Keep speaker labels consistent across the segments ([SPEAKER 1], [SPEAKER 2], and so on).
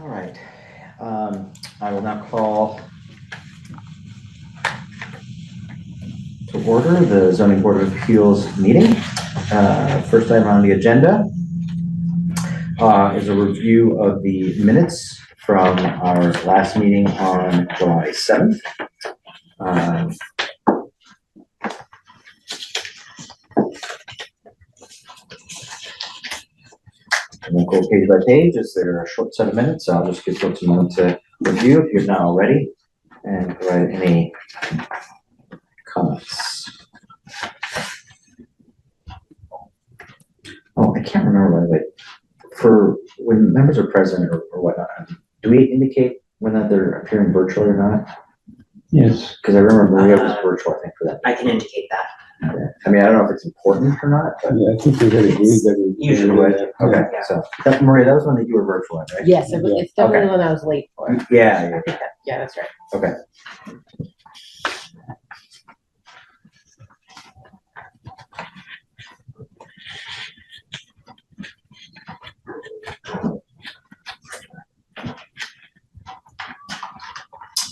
[SPEAKER 1] All right. I will now call to order the Zoning Board of Appeals meeting. First item on the agenda is a review of the minutes from our last meeting on July 7th. I won't go page by page as they're a short set of minutes, so I'll just give folks a moment to review if you're not already and provide any comments. Oh, I can't remember, but for when members are present or whatnot, do we indicate whether they're appearing virtually or not?
[SPEAKER 2] Yes.
[SPEAKER 1] Because I remember Maria was virtual, I think, for that.
[SPEAKER 3] I can indicate that.
[SPEAKER 1] Okay. I mean, I don't know if it's important or not, but
[SPEAKER 2] Yeah, I think we had agreed that we
[SPEAKER 3] Usually
[SPEAKER 1] would. Okay,
[SPEAKER 3] Yeah.
[SPEAKER 1] so that, Maria, that was one that you were virtual at, right?
[SPEAKER 4] Yes, it's definitely
[SPEAKER 1] Okay.
[SPEAKER 4] the one I was late for.
[SPEAKER 1] Yeah.
[SPEAKER 4] Yeah, that's right.
[SPEAKER 1] Okay.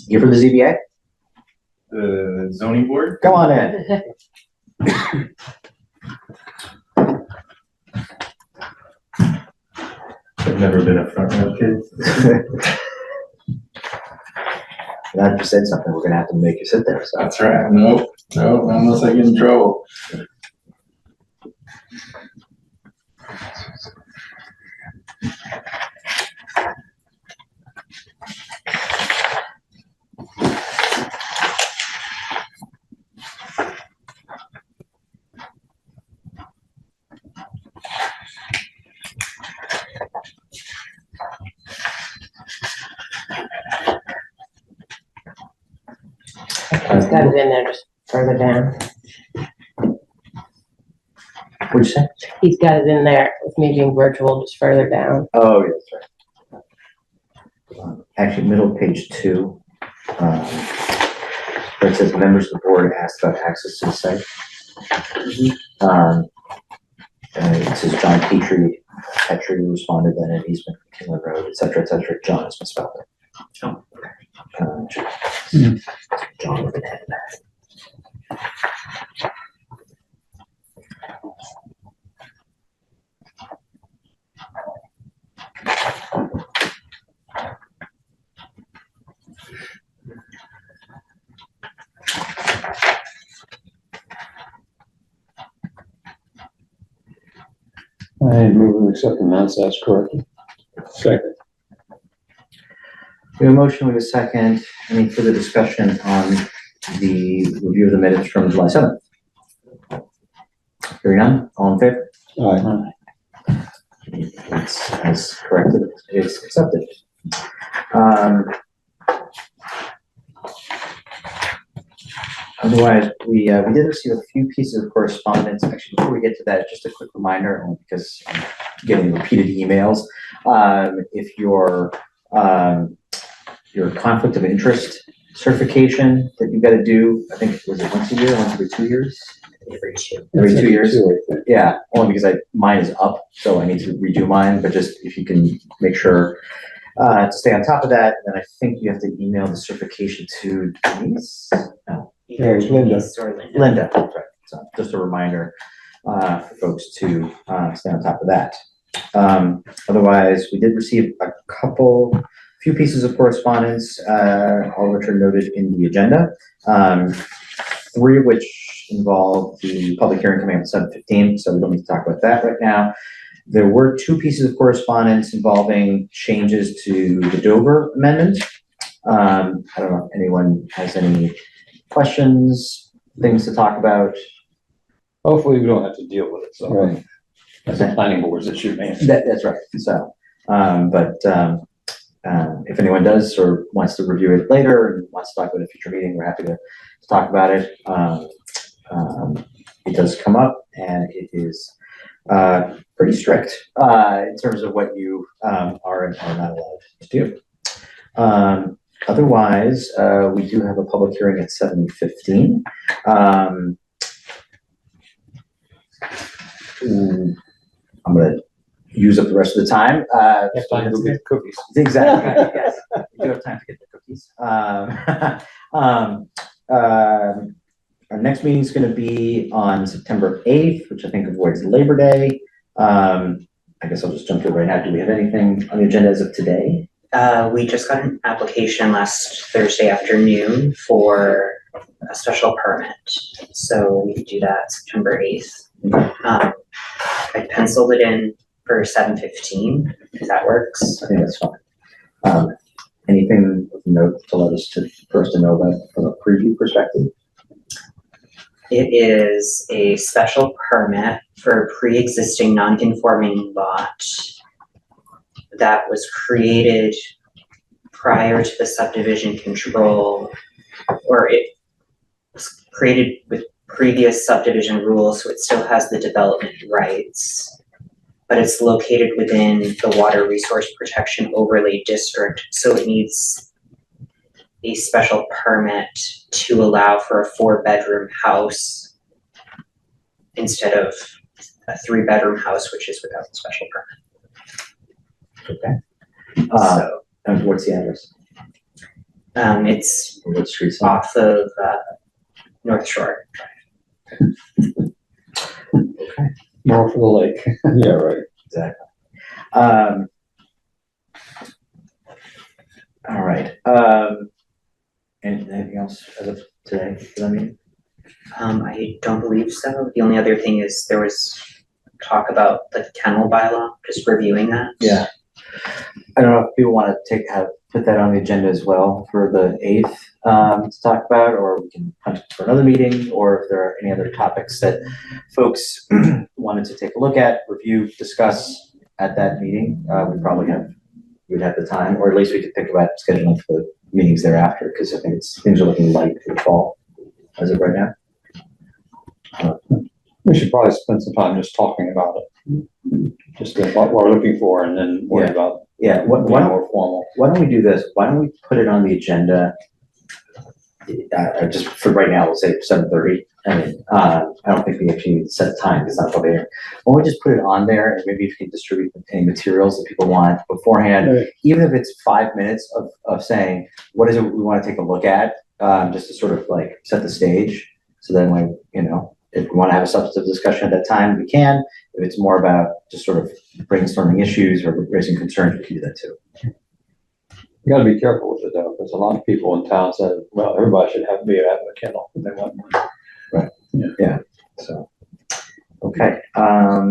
[SPEAKER 1] You for the ZBA?
[SPEAKER 5] The zoning board?
[SPEAKER 1] Come on in.
[SPEAKER 5] I've never been a front row kid.
[SPEAKER 1] Now that you said something, we're gonna have to make you sit there, so.
[SPEAKER 5] That's right. Nope, unless I get in trouble.
[SPEAKER 4] He's got it in there just further down.
[SPEAKER 1] What'd you say?
[SPEAKER 4] He's got it in there with me being virtual just further down.
[SPEAKER 1] Oh, yeah, that's right. Actually, middle of page 2, where it says members of the board asked about access to the site. It says John Petrie responded that an easement from Kinlan Road, et cetera, John has misspelled it.
[SPEAKER 3] Oh.
[SPEAKER 1] John with an N.
[SPEAKER 2] I move to accept the minutes as corrected. Second.
[SPEAKER 1] We have a motion, we have a second. Any further discussion on the review of the minutes from July 7th? Hearing none, all in favor?
[SPEAKER 2] Aye.
[SPEAKER 1] It's as corrected, it's accepted. Otherwise, we did receive a few pieces of correspondence. Actually, before we get to that, just a quick reminder, only because I'm getting repeated emails. If your conflict of interest certification that you've got to do, I think, was it once a year, once every 2 years?
[SPEAKER 3] Every two.
[SPEAKER 1] Every 2 years?
[SPEAKER 2] I think.
[SPEAKER 1] Yeah, only because mine is up, so I need to redo mine, but just if you can make sure to stay on top of that, then I think you have to email the certification to Denise? No,
[SPEAKER 2] Yeah, it's Linda.
[SPEAKER 3] Denise or Linda.
[SPEAKER 1] Linda, that's right. So just a reminder for folks to stay on top of that. Otherwise, we did receive a few pieces of correspondence, all of which are noted in the agenda. 3 of which involve the public hearing coming up at 7:15, so we don't need to talk about that right now. There were 2 pieces of correspondence involving changes to the Dover amendment. I don't know if anyone has any questions, things to talk about.
[SPEAKER 2] Hopefully we don't have to deal with it, so.
[SPEAKER 1] Right.
[SPEAKER 2] That's the planning board's issue, man.
[SPEAKER 1] That's right. So, if anyone does or wants to review it later and wants to talk about a future meeting, we're happy to talk about it. It does come up, and it is pretty strict in terms of what you are and are not allowed to do. Otherwise, we do have a public hearing at 7:15. I'm gonna use up the rest of the time.
[SPEAKER 2] Have time to go get cookies.
[SPEAKER 1] Exactly, yes. We do have time to get the cookies. Our next meeting is going to be on September 8th, which I think avoids Labor Day. I guess I'll just jump to it right now. Do we have anything on the agenda as of today?
[SPEAKER 3] We just got an application last Thursday afternoon for a special permit. So we could do that September 8th. I penciled it in for 7:15, if that works.
[SPEAKER 1] I think that's fine. Anything of note to let us for us to know about from a preview perspective?
[SPEAKER 3] It is a special permit for a pre-existing non-conforming lot that was created prior to the subdivision control, or it was created with previous subdivision rules, so it still has the development rights, but it's located within the Water Resource Protection Overlay District, so it needs a special permit to allow for a 4-bedroom house instead of a 3-bedroom house, which is without the special permit.
[SPEAKER 1] Okay.
[SPEAKER 3] So,
[SPEAKER 1] And what's the address?
[SPEAKER 3] it's
[SPEAKER 1] What street?
[SPEAKER 3] off of North Shore.
[SPEAKER 1] Okay.
[SPEAKER 2] More for the lake. Yeah, right.
[SPEAKER 1] Exactly. All right. Anything else as of today for the meeting?
[SPEAKER 3] I don't believe so. The only other thing is there was talk about the kennel bylaw, just reviewing that.
[SPEAKER 1] Yeah. I don't know if people want to put that on the agenda as well for the 8th to talk about, or we can punt it for another meeting, or if there are any other topics that folks wanted to take a look at, review, discuss at that meeting. We'd have the time, or at least we could think about scheduling for the meetings thereafter, because I think things are looking light for the fall as of right now.
[SPEAKER 2] We should probably spend some time just talking about it. Just what we're looking for, and then worry about
[SPEAKER 1] Why don't
[SPEAKER 2] more formal.
[SPEAKER 1] we do this? Why don't we put it on the agenda? Just for right now, we'll say 7:30. I mean, I don't think we actually need to set a time. It's not public hearing. Why don't we just put it on there, and maybe if you can distribute any materials that people want beforehand,
[SPEAKER 2] Right.
[SPEAKER 1] even if it's 5 minutes of saying, what is it we want to take a look at, just to sort of like set the stage. So then if we want to have a substantive discussion at that time, we can. If it's more about just sort of brainstorming issues or raising concerns, we can do that too.
[SPEAKER 2] You gotta be careful with it though, because a lot of people in town said, well, everybody should having a kennel, but they want one.
[SPEAKER 1] Right.
[SPEAKER 2] Yeah.
[SPEAKER 1] So, okay. I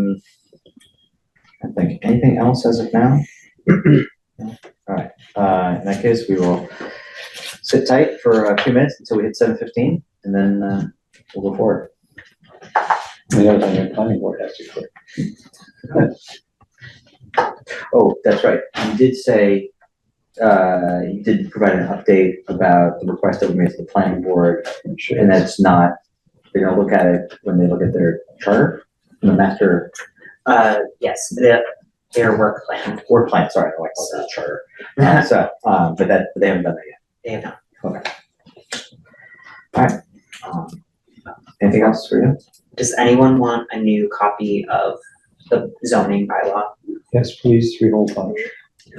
[SPEAKER 1] think anything else as of now? No? All right. In that case, we will sit tight for a few minutes until we hit 7:15, and then we'll go forward.
[SPEAKER 2] The other thing, the planning board has to quit.
[SPEAKER 1] Oh, that's right. You did say, you did provide an update about the request that we made to the planning board, and that's not, they're gonna look at it when they look at their charter, the master
[SPEAKER 3] Yes, their work plan.
[SPEAKER 1] work plan, sorry, I like to call it charter. But they haven't done that yet.
[SPEAKER 3] They have not.
[SPEAKER 1] Okay. All right. Anything else for you?
[SPEAKER 3] Does anyone want a new copy of the zoning bylaw?
[SPEAKER 2] Yes, please, 3-hole punch.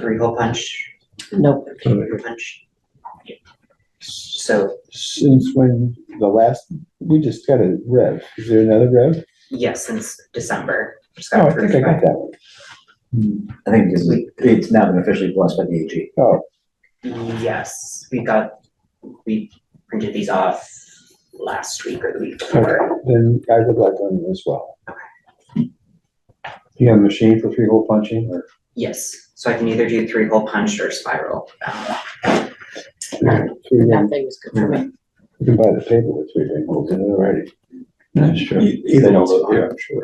[SPEAKER 3] 3-hole punch?
[SPEAKER 4] Nope.
[SPEAKER 3] 2-hole punch? So,
[SPEAKER 2] Since when we just got a rev, is there another rev?
[SPEAKER 3] yes, since December. Just
[SPEAKER 2] Oh,
[SPEAKER 3] got
[SPEAKER 2] I think I got that one.
[SPEAKER 1] I think it's now been officially blessed by the AG.
[SPEAKER 2] Oh,
[SPEAKER 3] Yes, we printed these off last week or the week before.
[SPEAKER 2] then I would like one as well. Do you have a machine for 3-hole punching or?
[SPEAKER 3] Yes, so I can either do 3-hole punch or spiral.
[SPEAKER 2] 3-ring?
[SPEAKER 4] Nothing was good for me.
[SPEAKER 2] You can buy the paper with 3-ring holes in it already.
[SPEAKER 5] That's true.
[SPEAKER 2] Either one's fine. I'm sure.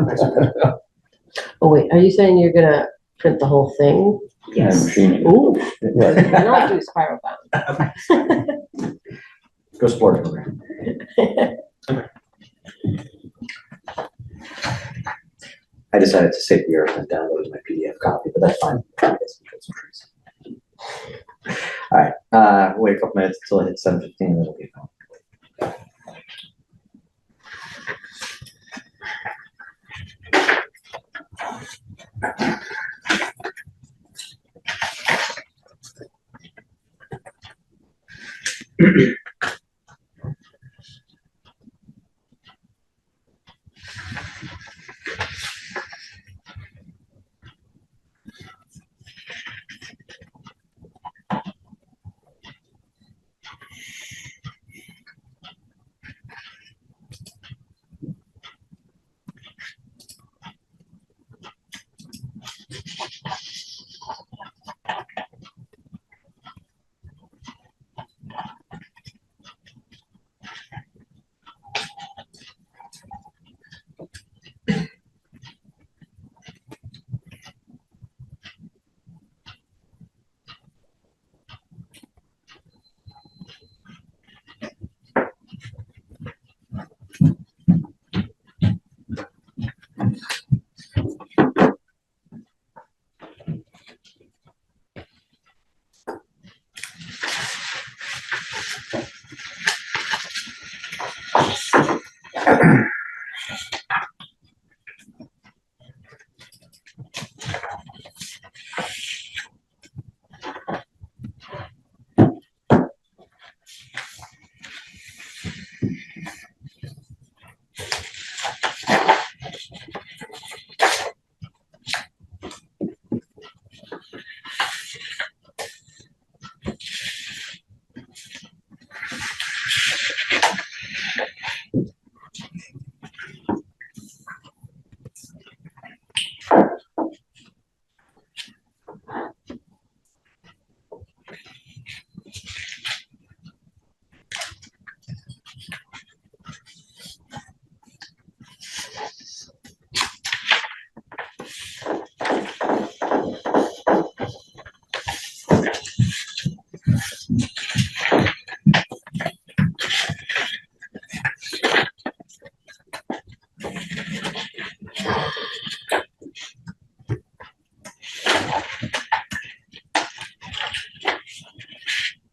[SPEAKER 4] Oh, wait, are you saying you're gonna print the whole thing?
[SPEAKER 3] Yes.
[SPEAKER 2] Machine.
[SPEAKER 4] Ooh,
[SPEAKER 2] Right.
[SPEAKER 4] then I'll do spiral bound.
[SPEAKER 1] Go sport program. I decided to save the earth and download my PDF copy, but that's fine. All right, wait a couple minutes until it hits 7:15, and then we'll be fine.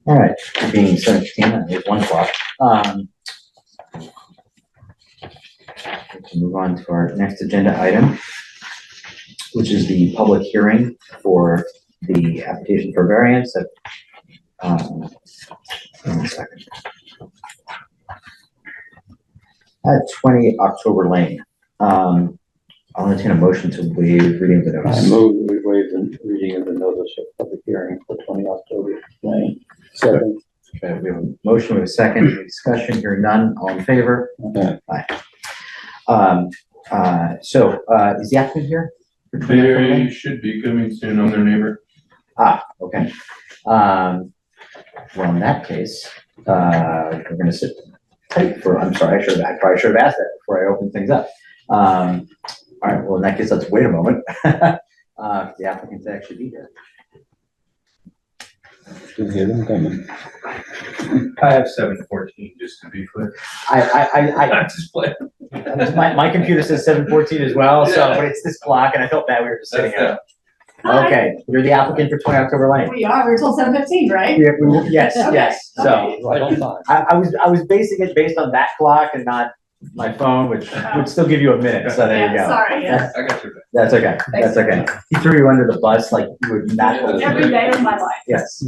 [SPEAKER 1] All right, being 17, it's 1 o'clock. We can move on to our next agenda item, which is the public hearing for the application for variance at, 1 second. At 20 October Lane. I'll entertain a motion to waive reading of the
[SPEAKER 2] I
[SPEAKER 1] notice.
[SPEAKER 2] move we waive the reading of the notice of public hearing for 20 October. Lane. Second.
[SPEAKER 1] Okay, we have a motion, we have a second, any discussion, hearing none, all in favor?
[SPEAKER 2] Okay.
[SPEAKER 1] Is the applicant here? for 20 October
[SPEAKER 5] They
[SPEAKER 1] Lane?
[SPEAKER 5] should be coming soon on their neighbor.
[SPEAKER 1] Okay. Well, in that case, we're gonna sit tight for, I'm sorry, I probably should have asked that before I open things up. All right, well, in that case, let's wait a moment. For the applicant to actually be here.
[SPEAKER 2] Didn't hear them coming.
[SPEAKER 5] I have 7:14, just to be clear.
[SPEAKER 1] I
[SPEAKER 5] Just playing.
[SPEAKER 1] my computer says 7:14 as well, so, but it's this clock, and I felt bad we were just sitting here. Okay, you're the applicant for 20 October Lane.
[SPEAKER 6] We are, we're till 7:15, right?
[SPEAKER 1] Yeah, yes,
[SPEAKER 6] Okay,
[SPEAKER 1] yes, so.
[SPEAKER 6] okay.
[SPEAKER 2] Right on time.
[SPEAKER 1] I was basing it based on that clock and not my phone, which would still give you a minute, so there you
[SPEAKER 6] Yeah,
[SPEAKER 1] go.
[SPEAKER 6] sorry, yeah.
[SPEAKER 5] I got your back.
[SPEAKER 1] That's okay, that's okay. He threw you under the bus like you would not.
[SPEAKER 6] Every day of my life.
[SPEAKER 1] Yes,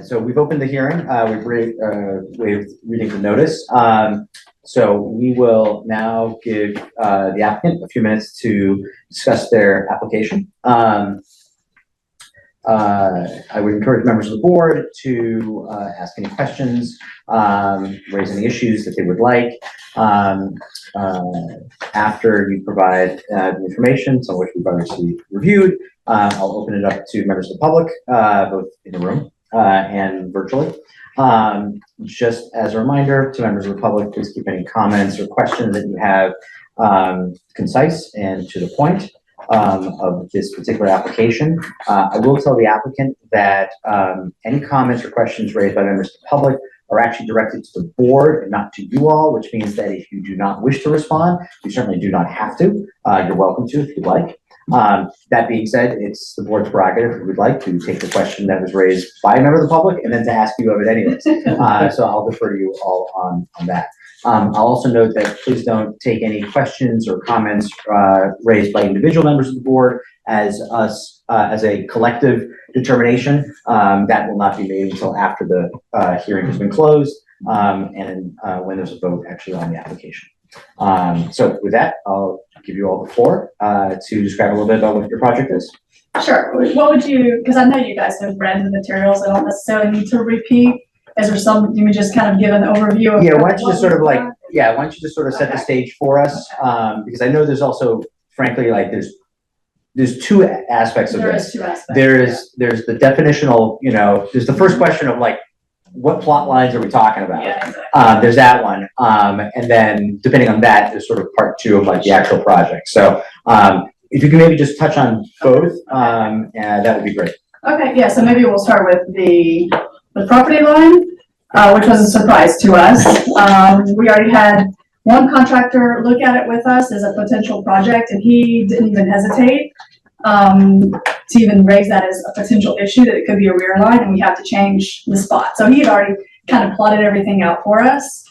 [SPEAKER 1] so we've opened the hearing, we've reading the notice. So we will now give the applicant a few minutes to discuss their application. I would encourage members of the board to ask any questions, raise any issues that they would like. After you provide the information, some of which we've obviously reviewed, I'll open it up to members of the public, both in the room and virtually. Just as a reminder to members of the public, please keep any comments or questions that you have concise and to the point of this particular application. I will tell the applicant that any comments or questions raised by members of the public are actually directed to the board and not to you all, which means that if you do not wish to respond, you certainly do not have to. You're welcome to if you'd like. That being said, it's the board's prerogative if you would like to take the question that was raised by a member of the public and then to ask you of it anyways. So I'll defer to you all on that. I'll also note that please don't take any questions or comments raised by individual members of the board as a collective determination. That will not be made until after the hearing has been closed and when there's a vote actually on the application. So with that, I'll give you all the floor to describe a little bit about what your project is.
[SPEAKER 6] Sure. What would you, because I know you guys have read the materials, I don't necessarily need to repeat. Is there some, you would just kind of give an overview of?
[SPEAKER 1] Yeah, why don't you just sort of like,
[SPEAKER 6] done?
[SPEAKER 1] yeah, why don't you just sort of set the
[SPEAKER 6] Okay.
[SPEAKER 1] stage for us? Because I know there's also, frankly, like there's two aspects of
[SPEAKER 6] There
[SPEAKER 1] this.
[SPEAKER 6] is two aspects.
[SPEAKER 1] There's the definitional, you know, there's the first question of like, what plot lines are we talking about?
[SPEAKER 6] Yeah, exactly.
[SPEAKER 1] There's that one. And then depending on that, there's sort of part two of like the actual project. So if you can maybe just touch on both, and that would be great.
[SPEAKER 6] Okay, yeah, so maybe we'll start with the property line, which was a surprise to us. We already had one contractor look at it with us as a potential project, and he didn't even hesitate to even raise that as a potential issue, that it could be a rear line and we have to change the spot. So he had already kind of plotted everything out for us.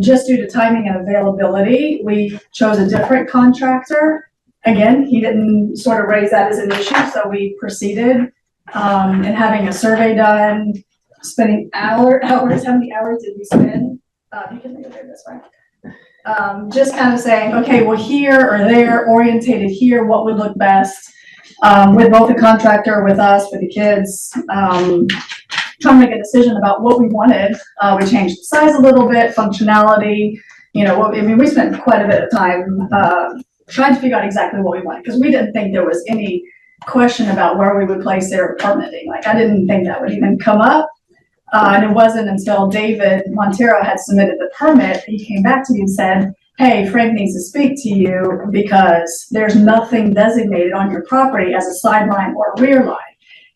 [SPEAKER 6] Just due to timing and availability, we chose a different contractor. Again, he didn't sort of raise that as an issue, so we proceeded in having a survey done, spending hours. How many hours did we spend? You can make it this way. Just kind of saying, okay, well, here or there, orientated here, what would look best with both the contractor, with us, with the kids, trying to make a decision about what we wanted. We changed the size a little bit, functionality, you know, I mean, we spent quite a bit of time trying to figure out exactly what we wanted, because we didn't think there was any question about where we would place their permitting. Like, I didn't think that would even come up. And it wasn't until David Montero had submitted the permit, he came back to me and said, hey, Frank needs to speak to you because there's nothing designated on your property as a sideline or a rear line.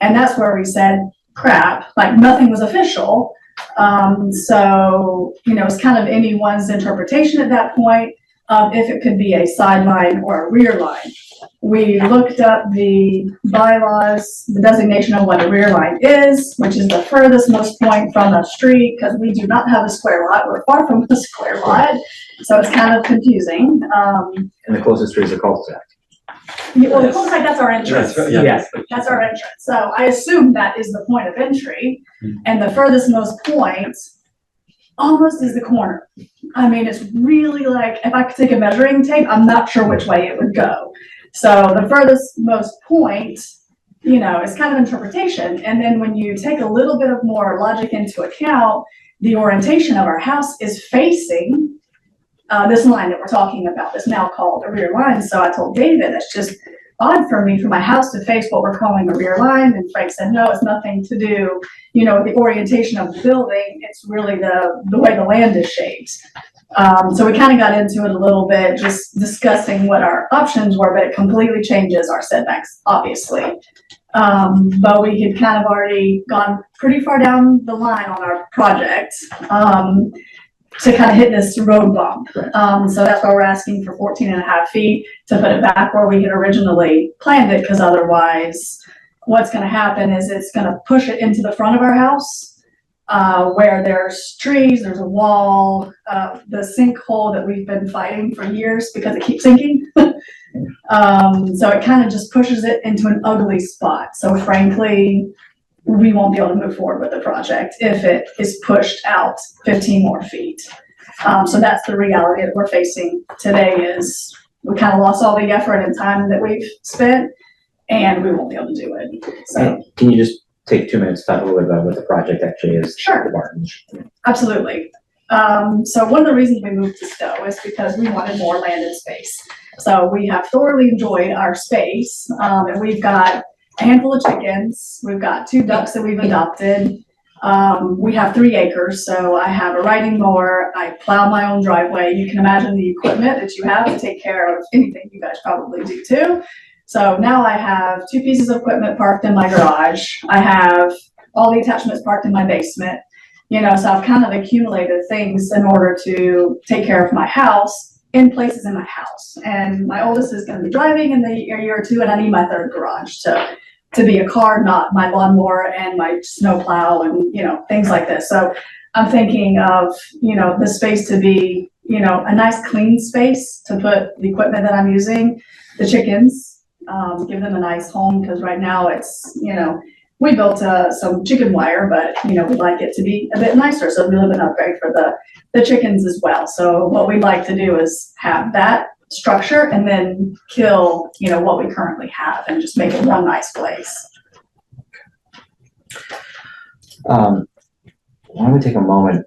[SPEAKER 6] And that's where we said, crap, like nothing was official. So, you know, it's kind of anyone's interpretation at that point of if it could be a sideline or a rear line. We looked up the bylaws, the designation of what a rear line is, which is the furthest most point from the street, because we do not have a square lot. We're far from a square lot, so it's kind of confusing.
[SPEAKER 1] And the closest street is a cul-de-sac.
[SPEAKER 6] Yeah, well, the cul-de-sac, that's our entrance.
[SPEAKER 1] Yes.
[SPEAKER 6] That's our entrance. So I assume that is the point of entry, and the furthest most point almost is the corner. I mean, it's really like, if I could take a measuring tape, I'm not sure which way it would go. So the furthest most point, you know, is kind of interpretation. And then when you take a little bit of more logic into account, the orientation of our house is facing this line that we're talking about, that's now called a rear line. So I told David, it's just odd for me for my house to face what we're calling a rear line. And Frank said, no, it's nothing to do, you know, with the orientation of the building. It's really the way the land is shaped. So we kind of got into it a little bit, just discussing what our options were, but it completely changes our setbacks, obviously. But we had kind of already gone pretty far down the line on our project to kind of hit this road bump. So that's why we're asking for 14.5 feet to put it back where we had originally planned it, because otherwise what's going to happen is it's going to push it into the front of our house where there's trees, there's a wall, the sinkhole that we've been fighting for years because it keeps sinking. So it kind of just pushes it into an ugly spot. So frankly, we won't be able to move forward with the project if it is pushed out 15 more feet. So that's the reality that we're facing today, is we kind of lost all the effort and time that we've spent, and we won't be able to do it. So
[SPEAKER 1] Can you just take 2 minutes to talk a little bit about what the project actually is?
[SPEAKER 6] Sure.
[SPEAKER 1] The Barton.
[SPEAKER 6] absolutely. So one of the reasons we moved to Stow is because we wanted more land and space. So we have thoroughly enjoyed our space, and we've got a handful of chickens. We've got 2 ducks that we've adopted. We have 3 acres, so I have a riding mower. I plow my own driveway. You can imagine the equipment that you have to take care of anything. You guys probably do too. So now I have 2 pieces of equipment parked in my garage. I have all the attachments parked in my basement. You know, so I've kind of accumulated things in order to take care of my house in places in my house. And my oldest is going to be driving in the year or 2, and I need my 3rd garage to be a car, not my lawnmower and my snow plow and, you know, things like this. So I'm thinking of, the space to be, a nice clean space to put the equipment that I'm using, the chickens, give them a nice home, because right now it's, we built some chicken wire, but, we'd like it to be a bit nicer, so we live an upgrade for the chickens as well. So what we'd like to do is have that structure and then kill, what we currently have and just make it one nice place.
[SPEAKER 1] Why don't we take a moment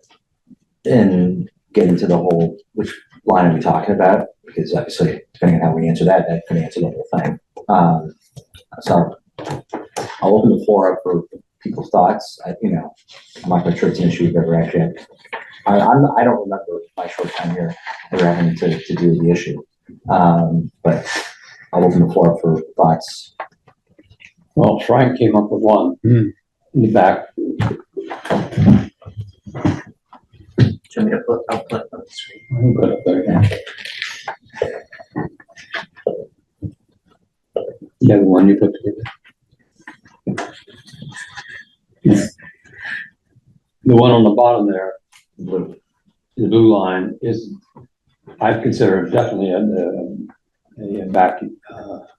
[SPEAKER 1] and get into the whole, which line are we talking about? Because obviously, depending on how we answer that, that could answer the whole thing. So I'll open the floor up for people's thoughts. I'm not quite sure it's an issue we've ever actually had. I don't remember my short time here ever having to do with the issue. But I'll open the floor up for thoughts.
[SPEAKER 2] Well, Frank came up with one in the back.
[SPEAKER 3] Do you want me to put, I'll put it on the screen.
[SPEAKER 2] I'll put it up there. Yeah, the one you put together. Yeah. The one on the bottom there, the blue line is, I'd consider definitely a back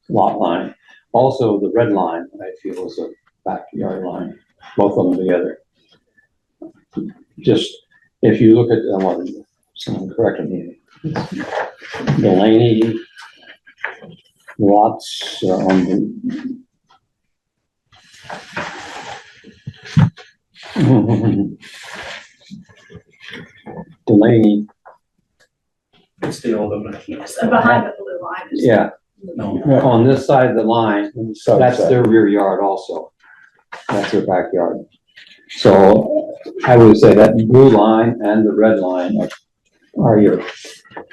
[SPEAKER 2] lot line. Also, the red line, I feel, is a backyard line, both of them together. Just, if you look at, someone corrected me, Delaney lots on the Delaney,
[SPEAKER 5] It's the old one.
[SPEAKER 6] Yes, and behind the blue line is.
[SPEAKER 2] yeah, on this side of the line, that's their rear yard also. That's their backyard. So I would say that blue line and the red line are your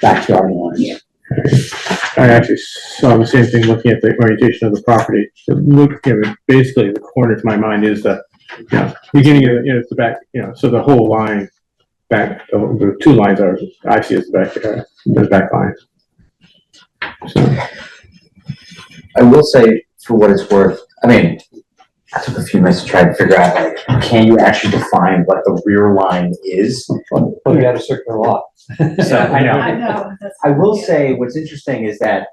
[SPEAKER 2] backyard lines.
[SPEAKER 7] I actually saw the same thing looking at the orientation of the property. Basically the corner to my mind is the, beginning of, it's the back, so the whole line back, the two lines are, I see as the back line. So.
[SPEAKER 1] I will say, for what it's worth, I took a few minutes to try to figure out, can you actually define what the rear line is?
[SPEAKER 2] Well, you had a circular lot.
[SPEAKER 1] So, I know.
[SPEAKER 6] I know.
[SPEAKER 1] I will say, what's interesting is that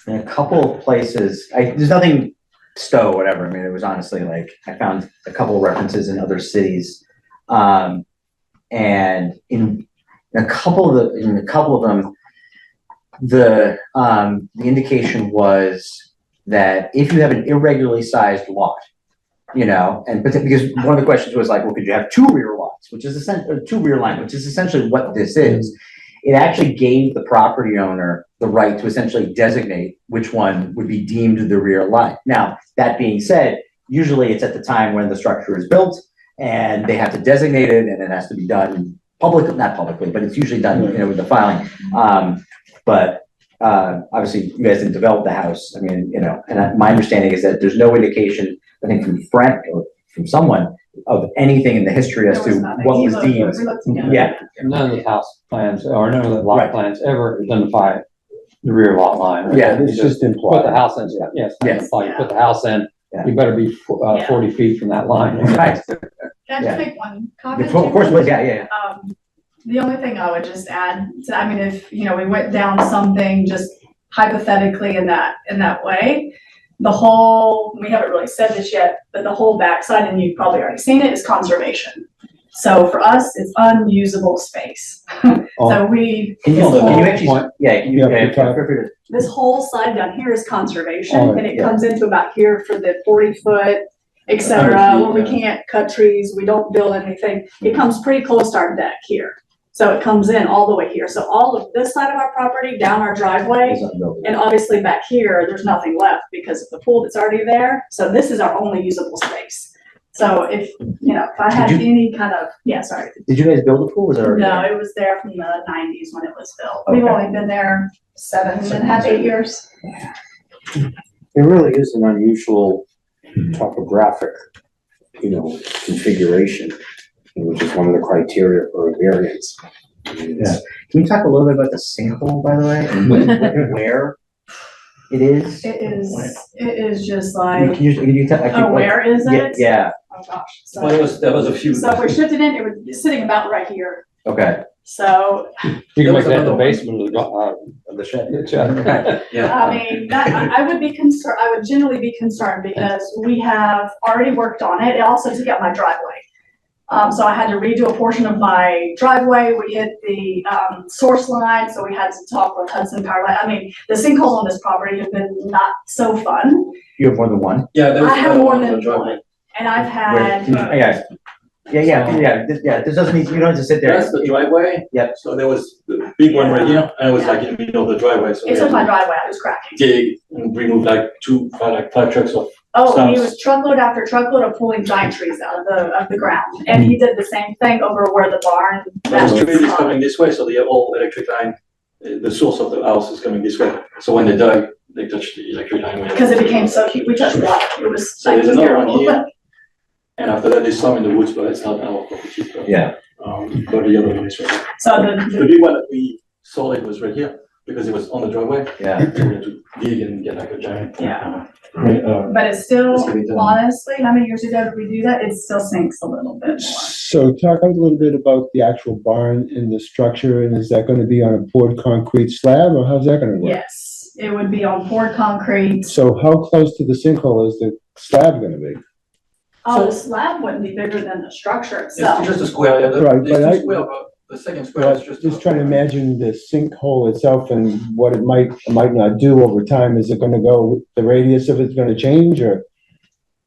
[SPEAKER 1] in a couple of places, there's nothing Stow, whatever. It was honestly I found a couple of references in other cities. And in a couple of them, the indication was that if you have an irregularly sized lot, and because one of the questions was well, could you have two rear lots, which is two rear lines, which is essentially what this is. It actually gave the property owner the right to essentially designate which one would be deemed the rear line. Now, that being said, usually it's at the time when the structure is built and they have to designate it, and it has to be done not publicly, but it's usually done, with the filing. Obviously you guys didn't develop the house. And my understanding is that there's no indication, I think from Frank or from someone, of anything in the history as to what was deemed. Yeah.
[SPEAKER 2] None of the house plans or none of the lot
[SPEAKER 1] Right.
[SPEAKER 2] plans ever identify the rear lot line.
[SPEAKER 1] Yeah,
[SPEAKER 2] It's just put the house in, yes.
[SPEAKER 1] Yes.
[SPEAKER 2] Imply you put the house in,
[SPEAKER 1] Yeah.
[SPEAKER 2] you better be 40 feet from that line.
[SPEAKER 1] Right.
[SPEAKER 6] Can I
[SPEAKER 1] Yeah.
[SPEAKER 6] just make one comment?
[SPEAKER 1] Of course, yeah.
[SPEAKER 6] The only thing I would just add, if, we went down something just hypothetically in that way, we haven't really said this yet, but the whole backside, and you've probably already seen it, is conservation. So for us, it's unusable space. So we,
[SPEAKER 1] Can you actually,
[SPEAKER 2] Yeah,
[SPEAKER 6] this whole side down here is conservation,
[SPEAKER 2] Oh,
[SPEAKER 6] and it
[SPEAKER 1] yeah.
[SPEAKER 6] comes into about here for the 40-foot, et cetera,
[SPEAKER 5] 100 feet,
[SPEAKER 6] where we
[SPEAKER 5] yeah.
[SPEAKER 6] can't cut trees, we don't build anything. It comes pretty close to our deck here. So it comes in all the way here. So all of this side of our property, down our driveway, and obviously back here, there's nothing left because of the pool that's already there. So this is our only usable space. So if I had
[SPEAKER 1] Did
[SPEAKER 6] any kind of, sorry.
[SPEAKER 1] Did you guys build a pool? Was it already
[SPEAKER 6] No,
[SPEAKER 1] there?
[SPEAKER 6] it was there from the 90s when it was built.
[SPEAKER 1] Okay.
[SPEAKER 6] We've only been there 7.5, 8 years.
[SPEAKER 8] It really is an unusual topographic, configuration, which is one of the criteria for a variance.
[SPEAKER 1] Yeah. Can you talk a little bit about the sinkhole, by the way, and where it is?
[SPEAKER 6] It is just like,
[SPEAKER 1] Can you tell?
[SPEAKER 6] where is it?
[SPEAKER 1] Yeah.
[SPEAKER 6] gosh. So,
[SPEAKER 5] There was a few.
[SPEAKER 6] so if we shifted it, it would be sitting about right here.
[SPEAKER 1] Okay.
[SPEAKER 6] So,
[SPEAKER 2] You can make that the
[SPEAKER 5] another one.
[SPEAKER 2] basement of
[SPEAKER 1] The shed.
[SPEAKER 2] the shed.
[SPEAKER 5] Yeah.
[SPEAKER 6] I mean, I would be concerned, I would generally be concerned because we have already worked on it. It also took out my driveway. So I had to redo a portion of my driveway. We hit the, source line, so we had to talk with Hudson Power Line. I mean, the sinkholes on this property have been not so fun.
[SPEAKER 1] You have more than one?
[SPEAKER 5] Yeah, there was.
[SPEAKER 6] I have more than
[SPEAKER 5] driveway.
[SPEAKER 6] one. And I've
[SPEAKER 1] Where,
[SPEAKER 6] had,
[SPEAKER 1] this doesn't need, you don't have to sit there.
[SPEAKER 5] That's the driveway.
[SPEAKER 1] Yep.
[SPEAKER 5] So there was the big one right here, and it was like in the middle of the driveway, so we
[SPEAKER 6] it took my
[SPEAKER 5] had
[SPEAKER 6] driveway, I was cracking.
[SPEAKER 5] to dig and remove like five trucks of.
[SPEAKER 6] Oh, he
[SPEAKER 5] Stumps.
[SPEAKER 6] was truckload after truckload of pulling giant trees out of the ground. And he did the same thing over where the barn. that
[SPEAKER 5] The street is
[SPEAKER 6] was,
[SPEAKER 5] coming this way, so the whole electric line, the source of the house is coming this way. So when they dug, they touched the electric line.
[SPEAKER 6] Because it became so huge, we touched water, it was
[SPEAKER 5] So
[SPEAKER 6] like
[SPEAKER 5] there's another one
[SPEAKER 6] terrible.
[SPEAKER 5] here. And after that, there's some in the woods, but it's not our property. But,
[SPEAKER 1] Yeah.
[SPEAKER 5] But the other one is right here.
[SPEAKER 6] So
[SPEAKER 5] The big one that we sold it was right here, because it was on the driveway.
[SPEAKER 1] Yeah.
[SPEAKER 5] We had to dig and get like a giant.
[SPEAKER 6] Yeah.
[SPEAKER 5] Right,
[SPEAKER 6] But it's still,
[SPEAKER 5] It's gonna be done.
[SPEAKER 6] honestly, how many years ago did we do that? It still sinks a little bit more.
[SPEAKER 9] So talk a little bit about the actual barn and the structure, and is that gonna be on a poured concrete slab, or how's that gonna work?
[SPEAKER 6] Yes, it would be on poured concrete.
[SPEAKER 9] So how close to the sinkhole is the slab gonna be?
[SPEAKER 6] Oh, the slab wouldn't be bigger than the structure
[SPEAKER 5] It's
[SPEAKER 6] itself.
[SPEAKER 5] just a square, yeah,
[SPEAKER 9] Right,
[SPEAKER 5] there's
[SPEAKER 9] but
[SPEAKER 5] two
[SPEAKER 9] I-
[SPEAKER 5] square, but the second square
[SPEAKER 9] Well,
[SPEAKER 5] is just.
[SPEAKER 9] just trying to imagine the sinkhole itself and what it might or might not do over time. Is it gonna go, the radius of it's gonna change, or?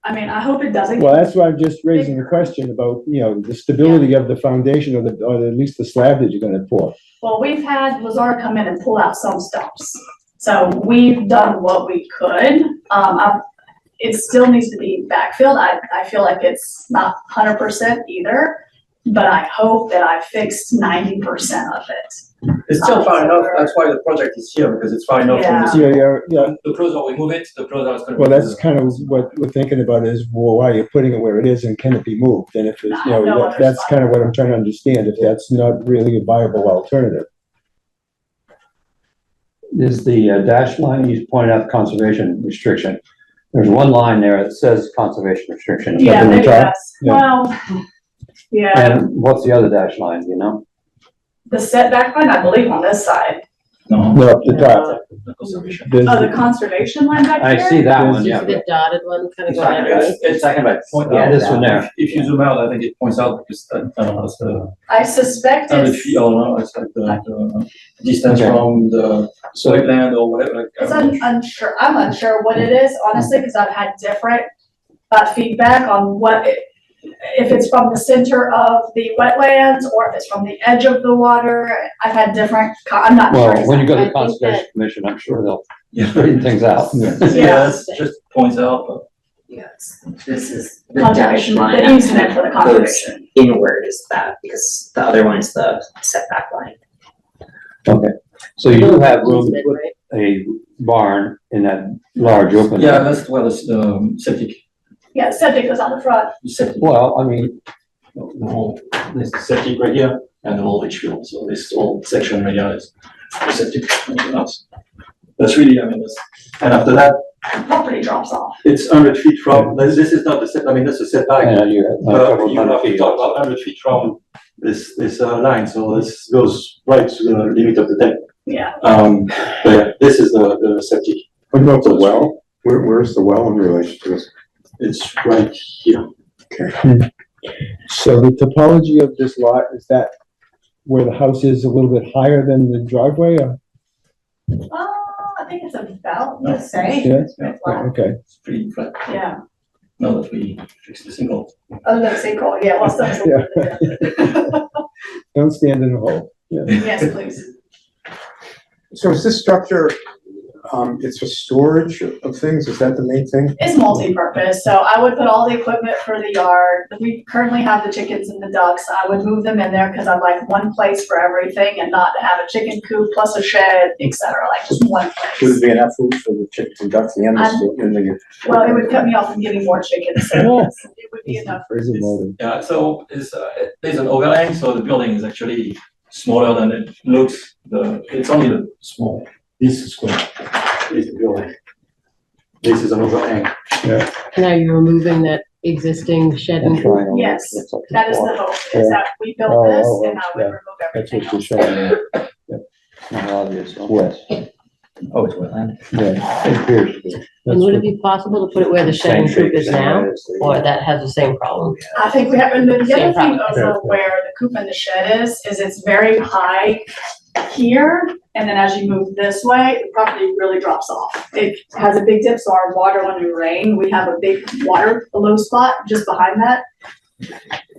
[SPEAKER 6] I mean, I hope it doesn't.
[SPEAKER 9] Well, that's why I'm just raising the question about, the stability of the foundation or at least the slab that you're gonna pour.
[SPEAKER 6] Well, we've had Lazar come in and pull out some stumps. So we've done what we could. It still needs to be backfilled. I feel like it's not 100% either, but I hope that I fixed 90% of it.
[SPEAKER 5] It's still far enough, that's why the project is here, because it's far enough from the.
[SPEAKER 9] Yeah.
[SPEAKER 5] The closer we move it, the closer it's gonna be.
[SPEAKER 9] Well, that's kind of what we're thinking about is, well, why you're putting it where it is and can it be moved? And if it's,
[SPEAKER 6] No other
[SPEAKER 9] that's
[SPEAKER 6] spot.
[SPEAKER 9] kind of what I'm trying to understand, if that's not really a viable alternative.
[SPEAKER 2] Is the dash line, you pointed out the conservation restriction. There's one line there that says conservation restriction. Is that
[SPEAKER 6] Yeah,
[SPEAKER 2] the
[SPEAKER 6] maybe
[SPEAKER 2] top?
[SPEAKER 6] that's,
[SPEAKER 9] Yeah.
[SPEAKER 6] well, yeah,
[SPEAKER 2] And what's the other dash line, do you know?
[SPEAKER 6] the setback line, I believe on this side.
[SPEAKER 5] No.
[SPEAKER 9] No, up the top.
[SPEAKER 5] The conservation.
[SPEAKER 9] There's-
[SPEAKER 6] Oh, the conservation line back
[SPEAKER 2] I
[SPEAKER 6] here?
[SPEAKER 2] see that one,
[SPEAKER 4] You
[SPEAKER 2] yeah.
[SPEAKER 4] see the dotted one kind of
[SPEAKER 1] It's
[SPEAKER 4] going
[SPEAKER 1] talking
[SPEAKER 4] out,
[SPEAKER 1] about,
[SPEAKER 4] right?
[SPEAKER 1] it's talking about.
[SPEAKER 5] Point
[SPEAKER 1] yeah,
[SPEAKER 5] out
[SPEAKER 2] this
[SPEAKER 1] that
[SPEAKER 2] one there.
[SPEAKER 5] If you zoom out, I think it points out, because, I don't know, it's the,
[SPEAKER 6] I suspect
[SPEAKER 5] the
[SPEAKER 6] it's,
[SPEAKER 5] feet, or no, it's like the distance
[SPEAKER 2] Okay.
[SPEAKER 5] from the wetland or whatever. Like,
[SPEAKER 6] it's unsure, I'm unsure what it is, honestly, because I've had different, feedback on if it's from the center of the wetlands or if it's from the edge of the water. I've had different, I'm not sure.
[SPEAKER 2] Well, when you go to the
[SPEAKER 4] I think that-
[SPEAKER 2] conservation commission, I'm sure they'll
[SPEAKER 5] Yeah.
[SPEAKER 2] straighten things out.
[SPEAKER 5] Yes, just points out, but.
[SPEAKER 3] Yes, this is the dash
[SPEAKER 6] Conservation,
[SPEAKER 3] line.
[SPEAKER 6] the easement for the
[SPEAKER 3] Goes
[SPEAKER 6] conservation.
[SPEAKER 3] inward is that, because the other one is the setback line.
[SPEAKER 2] Okay, so you do have room to
[SPEAKER 4] Easement,
[SPEAKER 2] put
[SPEAKER 4] right?
[SPEAKER 2] a barn in that large open.
[SPEAKER 5] Yeah, that's, well, it's the septic,
[SPEAKER 6] Yeah, septic goes on the front.
[SPEAKER 2] Well, I mean,
[SPEAKER 5] the whole, this is septic right here, and the whole leach field, so this whole section right here is the septic, nothing else. That's really, I mean, that's, and after that,
[SPEAKER 6] Property drops off.
[SPEAKER 5] it's 100 feet from, this is not the set, I mean, that's a setback.
[SPEAKER 2] yeah, you have a
[SPEAKER 5] But
[SPEAKER 2] couple
[SPEAKER 5] you have
[SPEAKER 2] hundred
[SPEAKER 5] to
[SPEAKER 2] feet.
[SPEAKER 5] talk about 100 feet from this line, so this goes right to the limit of the deck.
[SPEAKER 6] Yeah.
[SPEAKER 5] But yeah, this is the septic,
[SPEAKER 8] What about the well? Where's the well in relation to this?
[SPEAKER 5] it's right here.
[SPEAKER 9] So the topology of this lot, is that where the house is a little bit higher than the driveway, or?
[SPEAKER 6] I think it's about the same.
[SPEAKER 9] Yeah,
[SPEAKER 6] It's flat.
[SPEAKER 9] okay.
[SPEAKER 5] It's pretty flat,
[SPEAKER 6] Yeah,
[SPEAKER 5] now that we fixed the single.
[SPEAKER 6] other than sinkhole, yeah, well, still.
[SPEAKER 9] Don't stand in the hole. Yeah.
[SPEAKER 6] Yes, please.
[SPEAKER 8] So is this structure, it's for storage of things? Is that the main thing?
[SPEAKER 6] It's multi-purpose, so I would put all the equipment for the yard. We currently have the chickens and the ducks. I would move them in there because I'd like one place for everything and not have a chicken coop plus a shed, et cetera, like just one
[SPEAKER 8] Should
[SPEAKER 6] place.
[SPEAKER 8] it be enough food for the chickens and ducks and animals?
[SPEAKER 6] Well, it would cut me off from getting more chickens, so it would be enough.
[SPEAKER 9] Is it molded?
[SPEAKER 5] Yeah, so there's an overhang, so the building is actually smaller than it looks. It's only the small, this square is the building. This is an overhang.
[SPEAKER 4] Now you're removing that existing shed
[SPEAKER 9] I'm
[SPEAKER 4] and
[SPEAKER 9] trying to-
[SPEAKER 6] Yes,
[SPEAKER 9] looks like
[SPEAKER 6] that is the
[SPEAKER 9] water.
[SPEAKER 6] hope, is that we built
[SPEAKER 9] Oh,
[SPEAKER 6] this
[SPEAKER 9] oh,
[SPEAKER 6] and I would
[SPEAKER 9] yeah.
[SPEAKER 6] remove
[SPEAKER 9] That's
[SPEAKER 6] everything
[SPEAKER 9] what you're
[SPEAKER 6] else.
[SPEAKER 9] showing me.
[SPEAKER 2] Not obvious, okay.
[SPEAKER 9] Yes,
[SPEAKER 1] Oh, it's wetland.
[SPEAKER 9] yeah, it appears to be.
[SPEAKER 4] And
[SPEAKER 9] That's
[SPEAKER 4] would it
[SPEAKER 9] what-
[SPEAKER 4] be possible to put it where the shed and coop is now, or that has the same problem?
[SPEAKER 6] I think we have, and the other
[SPEAKER 4] Same
[SPEAKER 6] thing
[SPEAKER 4] problem.
[SPEAKER 6] over where the coop and the shed is it's very high here, and then as you move this way, the property really drops off. It has a big dip, so our water, when we rain, we have a big water low spot just behind that.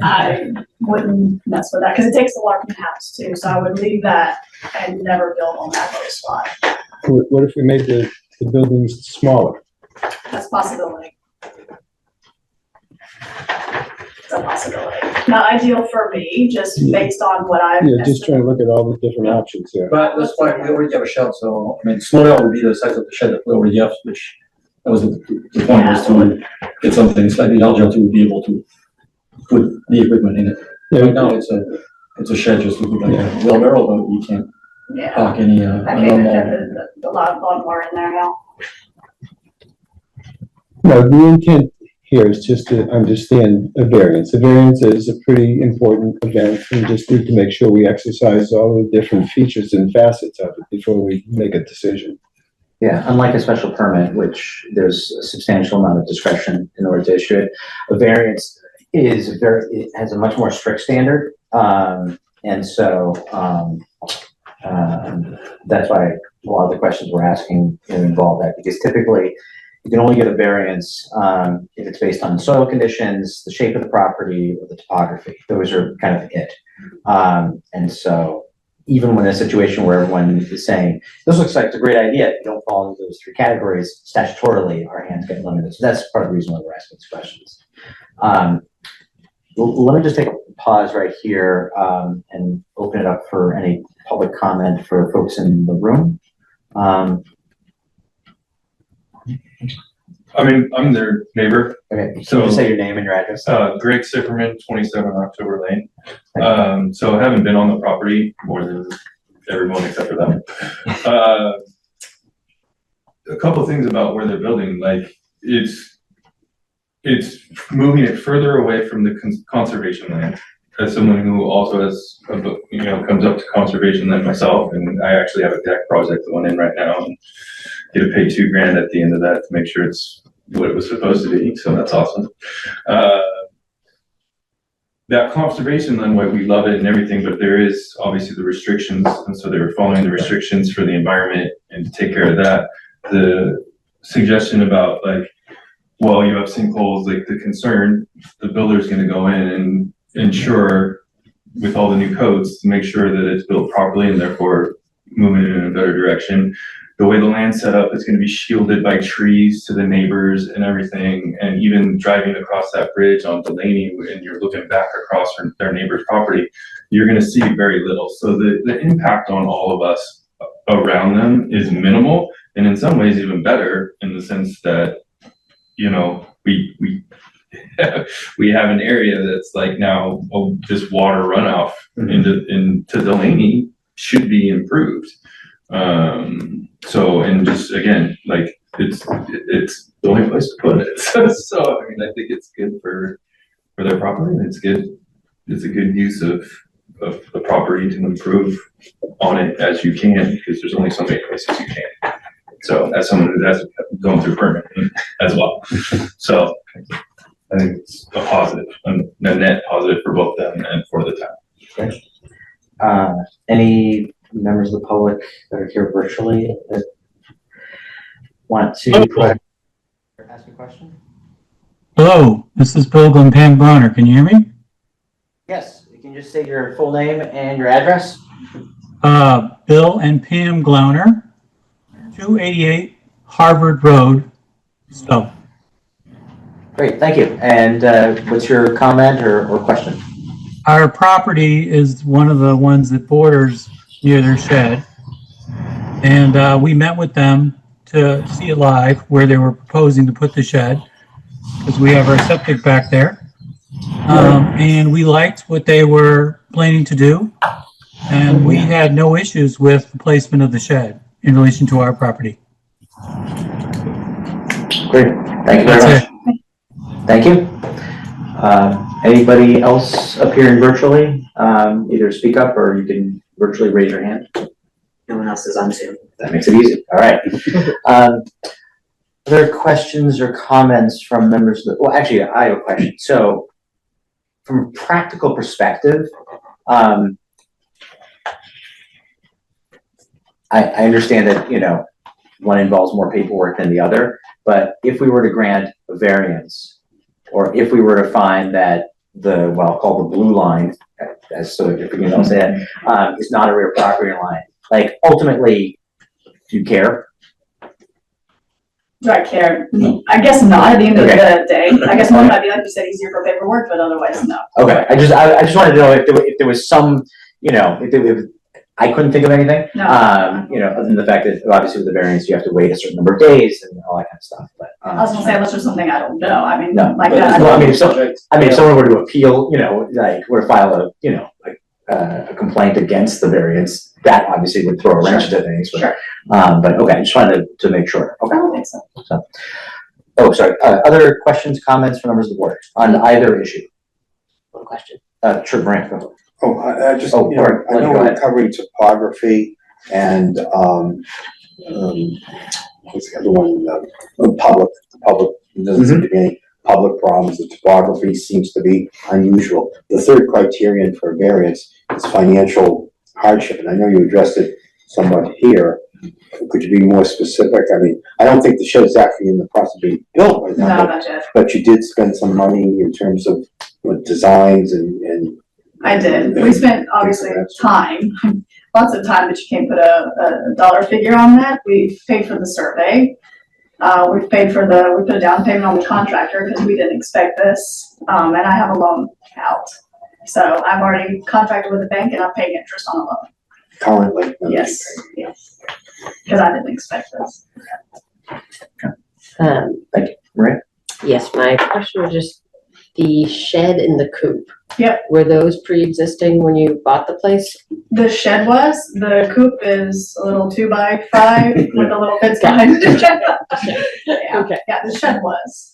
[SPEAKER 6] I wouldn't mess with that, because it takes a lot from the house too, so I would leave that and never build on that low spot.
[SPEAKER 9] What if we made the buildings smaller?
[SPEAKER 6] That's a possibility. It's a possibility. Not ideal for me, just based on what I've.
[SPEAKER 9] Yeah, just trying to look at all the different options here.
[SPEAKER 5] But that's why we already have a shed, so, I mean, slow down would be the size of the shed that we already have, which, that was the point, was to get something slightly larger to be able to put the equipment in it. Right now, it's a shed, just looking like a wheelbarrow, but you can't
[SPEAKER 6] Yeah,
[SPEAKER 5] park any,
[SPEAKER 6] I can't even
[SPEAKER 5] normal.
[SPEAKER 6] fit the lot more in there now.
[SPEAKER 9] No, the intent here is just to understand a variance. A variance is a pretty important event, and just need to make sure we exercise all the different features and facets of it before we make a decision.
[SPEAKER 1] Yeah, unlike a special permit, which there's a substantial amount of discretion in order to issue it, a variance it has a much more strict standard. And so, that's why a lot of the questions we're asking involve that, because typically you can only get a variance, if it's based on soil conditions, the shape of the property, or the topography. Those are kind of it. And so even when in a situation where everyone is saying, this looks like it's a great idea, if you don't fall into those three categories, statutorily, our hands get limited. So that's part of the reason why we're asking these questions. Let me just take a pause right here, and open it up for any public comment for folks in the room.
[SPEAKER 10] I'm their neighbor,
[SPEAKER 1] Okay, can you
[SPEAKER 10] So-
[SPEAKER 1] just say your name and your address?
[SPEAKER 10] Greg Sipperman, 27 October Lane. So I haven't been on the property more than everyone except for them. A couple of things about where they're building, like it's moving it further away from the conservation land. As someone who also has, comes up to conservation land myself, and I actually have a deck project going in right now, and get to pay $2,000 at the end of that to make sure it's what it was supposed to be, so that's awesome. That conservation land, why we love it and everything, but there is obviously the restrictions, and so they were following the restrictions for the environment and to take care of that. The suggestion about like, well, you have sinkholes, like the concern, the builder's gonna go in and ensure with all the new codes to make sure that it's built properly and therefore moving in a better direction. The way the land's set up, it's gonna be shielded by trees to the neighbors and everything. And even driving across that bridge on Delaney and you're looking back across from their neighbor's property, you're gonna see very little. So the impact on all of us around them is minimal, and in some ways even better, in the sense that, we have an area that's like now, this water runoff into Delaney should be improved. So, and just again, like it's the only place to put it. So, I mean, I think it's good for their property, and it's a good use of the property to improve on it as you can, because there's only so many places you can. So as someone who has gone through permitting as well. So I think it's a positive, a net positive for both them and for the town.
[SPEAKER 1] Great. Any members of the public that are here virtually that want to ask a question?
[SPEAKER 11] Hello, this is Bill and Pam Browner. Can you hear me?
[SPEAKER 1] Yes, you can just say your full name and your address.
[SPEAKER 11] Bill and Pam Glauner, 288 Harvard Road, Stow.
[SPEAKER 1] Great, thank you. And what's your comment or question?
[SPEAKER 11] Our property is one of the ones that borders near their shed. And we met with them to see it live where they were proposing to put the shed, because we have our septic back there. And we liked what they were planning to do. And we had no issues with the placement of the shed in relation to our property.
[SPEAKER 1] Great, thank you very
[SPEAKER 11] That's
[SPEAKER 1] much. Thank you. Anybody else appearing virtually, either speak up or you can virtually raise your hand.
[SPEAKER 3] No one else is on Zoom.
[SPEAKER 1] That makes it easy. All right. Other questions or comments from members of the, well, actually, I have a question. So from a practical perspective, I understand that, you know, one involves more paperwork than the other, but if we were to grant a variance, or if we were to find that the, what I'll call the blue line, as so if you know say that, is not a rear property line, like ultimately, do you care?
[SPEAKER 6] Do I care? I guess not at the end of the day. I guess one might be, like you said, easier for paperwork, but otherwise, no.
[SPEAKER 1] Okay, I just wanted to know if there was some, you know, if I couldn't think of anything.
[SPEAKER 6] No.
[SPEAKER 1] You know, other than the fact that obviously with the variance, you have to wait a certain number of days and all that kind of stuff, but.
[SPEAKER 6] I was gonna say, unless there's something I don't know, I mean,
[SPEAKER 1] No,
[SPEAKER 6] like
[SPEAKER 1] but,
[SPEAKER 6] that.
[SPEAKER 1] well, I mean, if someone were to appeal, you know, like, were to file a, you know, like, a complaint against the variance, that obviously would throw a wrench into things, but,
[SPEAKER 6] Sure.
[SPEAKER 1] but okay, I just wanted to make sure.
[SPEAKER 6] I
[SPEAKER 1] Okay.
[SPEAKER 6] don't think so.
[SPEAKER 1] Oh, sorry, other questions, comments from members of the board on either issue?
[SPEAKER 3] One question.
[SPEAKER 1] Sure, Brent, go.
[SPEAKER 8] Oh, I just,
[SPEAKER 1] Oh,
[SPEAKER 8] you know,
[SPEAKER 1] Mark,
[SPEAKER 8] I know
[SPEAKER 1] go
[SPEAKER 8] we're
[SPEAKER 1] ahead.
[SPEAKER 8] covering topography and, what's the other one, public, there doesn't seem to be any public problems, the topography seems to be unusual. The third criterion for variance is financial hardship, and I know you addressed it somewhat here. Could you be more specific? I mean, I don't think the shed is actually in the process of being built right
[SPEAKER 6] No,
[SPEAKER 8] now,
[SPEAKER 6] not yet.
[SPEAKER 8] but you did spend some money in terms of what, designs and.
[SPEAKER 6] I did. We spent obviously time, lots of time, but you can't put a dollar figure on that. We paid for the survey. We've paid for we put a down payment on the contractor because we didn't expect this. And I have a loan out. So I've already contracted with the bank and I'm paying interest on the loan.
[SPEAKER 8] Currently.
[SPEAKER 6] Yes, yes. Because I didn't expect this.
[SPEAKER 1] Thank you, Maria?
[SPEAKER 4] Yes, my question was just the shed and the coop.
[SPEAKER 6] Yep.
[SPEAKER 4] Were those pre-existing when you bought the place?
[SPEAKER 6] The shed the coop is a little 2x5 with a little fence behind it. Yeah,
[SPEAKER 4] Okay.
[SPEAKER 6] yeah, the shed was.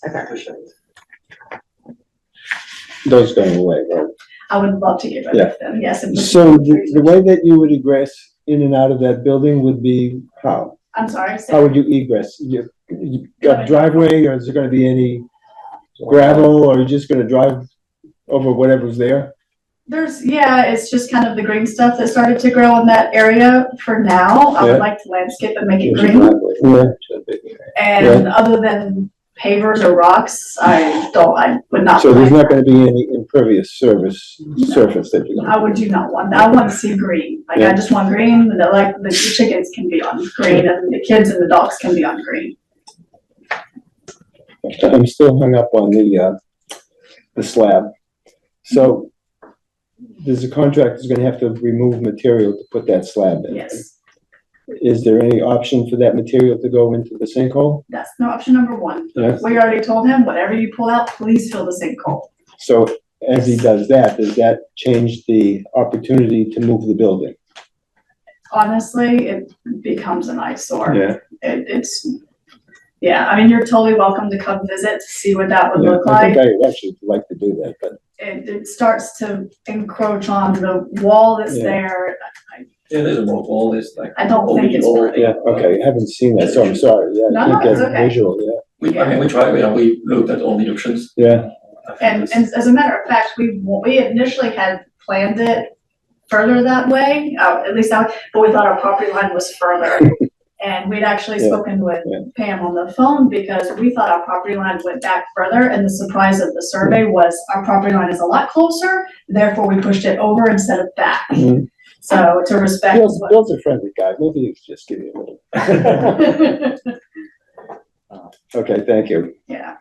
[SPEAKER 9] Those going away, right?
[SPEAKER 6] I would love to get rid of them, yes. and-
[SPEAKER 9] So the way that you would egress in and out of that building would be how?
[SPEAKER 6] I'm sorry.
[SPEAKER 9] How would you egress? You got a driveway, or is there gonna be any gravel, or are you just gonna drive over whatever's there?
[SPEAKER 6] It's just kind of the green stuff that started to grow in that area for now. I
[SPEAKER 9] Yeah.
[SPEAKER 6] would like to landscape and make it
[SPEAKER 9] There's a
[SPEAKER 6] green.
[SPEAKER 9] driveway. Yeah.
[SPEAKER 6] And other than pavers or rocks, I would not.
[SPEAKER 9] So there's
[SPEAKER 6] like-
[SPEAKER 9] not gonna be any impervious surface that you.
[SPEAKER 6] I do not want that. I want to see green. Like, I
[SPEAKER 9] Yeah.
[SPEAKER 6] just want green, and like the chickens can be on green and the kids and the dogs can be on green.
[SPEAKER 9] I'm still hung up on the slab. So there's a contractor who's gonna have to remove material to put that slab in.
[SPEAKER 6] Yes,
[SPEAKER 9] Is there any option for that material to go into the sinkhole?
[SPEAKER 6] that's no option number one.
[SPEAKER 9] Yes.
[SPEAKER 6] We already told him, whatever you pull out, please fill the sinkhole.
[SPEAKER 9] So as he does that, does that change the opportunity to move the building?
[SPEAKER 6] Honestly, it becomes an eyesore.
[SPEAKER 9] Yeah.
[SPEAKER 6] I mean, you're totally welcome to come visit to see what that would
[SPEAKER 9] Yeah,
[SPEAKER 6] look
[SPEAKER 9] I
[SPEAKER 6] like.
[SPEAKER 9] think I actually like to do that, but
[SPEAKER 6] It starts to encroach on the wall that's
[SPEAKER 9] Yeah.
[SPEAKER 6] there.
[SPEAKER 5] Yeah, there's a wall, there's like.
[SPEAKER 6] I don't think it's
[SPEAKER 5] over-
[SPEAKER 6] pretty.
[SPEAKER 9] yeah, okay, I haven't seen that, so I'm sorry, yeah,
[SPEAKER 6] No,
[SPEAKER 9] I can't
[SPEAKER 6] no, it's
[SPEAKER 9] get a
[SPEAKER 6] okay.
[SPEAKER 9] visual, yeah,
[SPEAKER 5] We tried, we looked at all the options.
[SPEAKER 9] yeah,
[SPEAKER 6] And as a matter of fact, we initially had planned it further that way, at least but we thought our property line was further. And we'd actually
[SPEAKER 9] Yeah,
[SPEAKER 6] spoken with
[SPEAKER 9] yeah.
[SPEAKER 6] Pam on the phone because we thought our property line went back further, and the surprise of the survey was our property line is a lot closer, therefore we pushed it over instead of back.
[SPEAKER 9] Mhm.
[SPEAKER 6] So to respect.
[SPEAKER 9] Bill's a friendly guy, maybe you could just give me a little. Okay, thank you.
[SPEAKER 6] Yeah,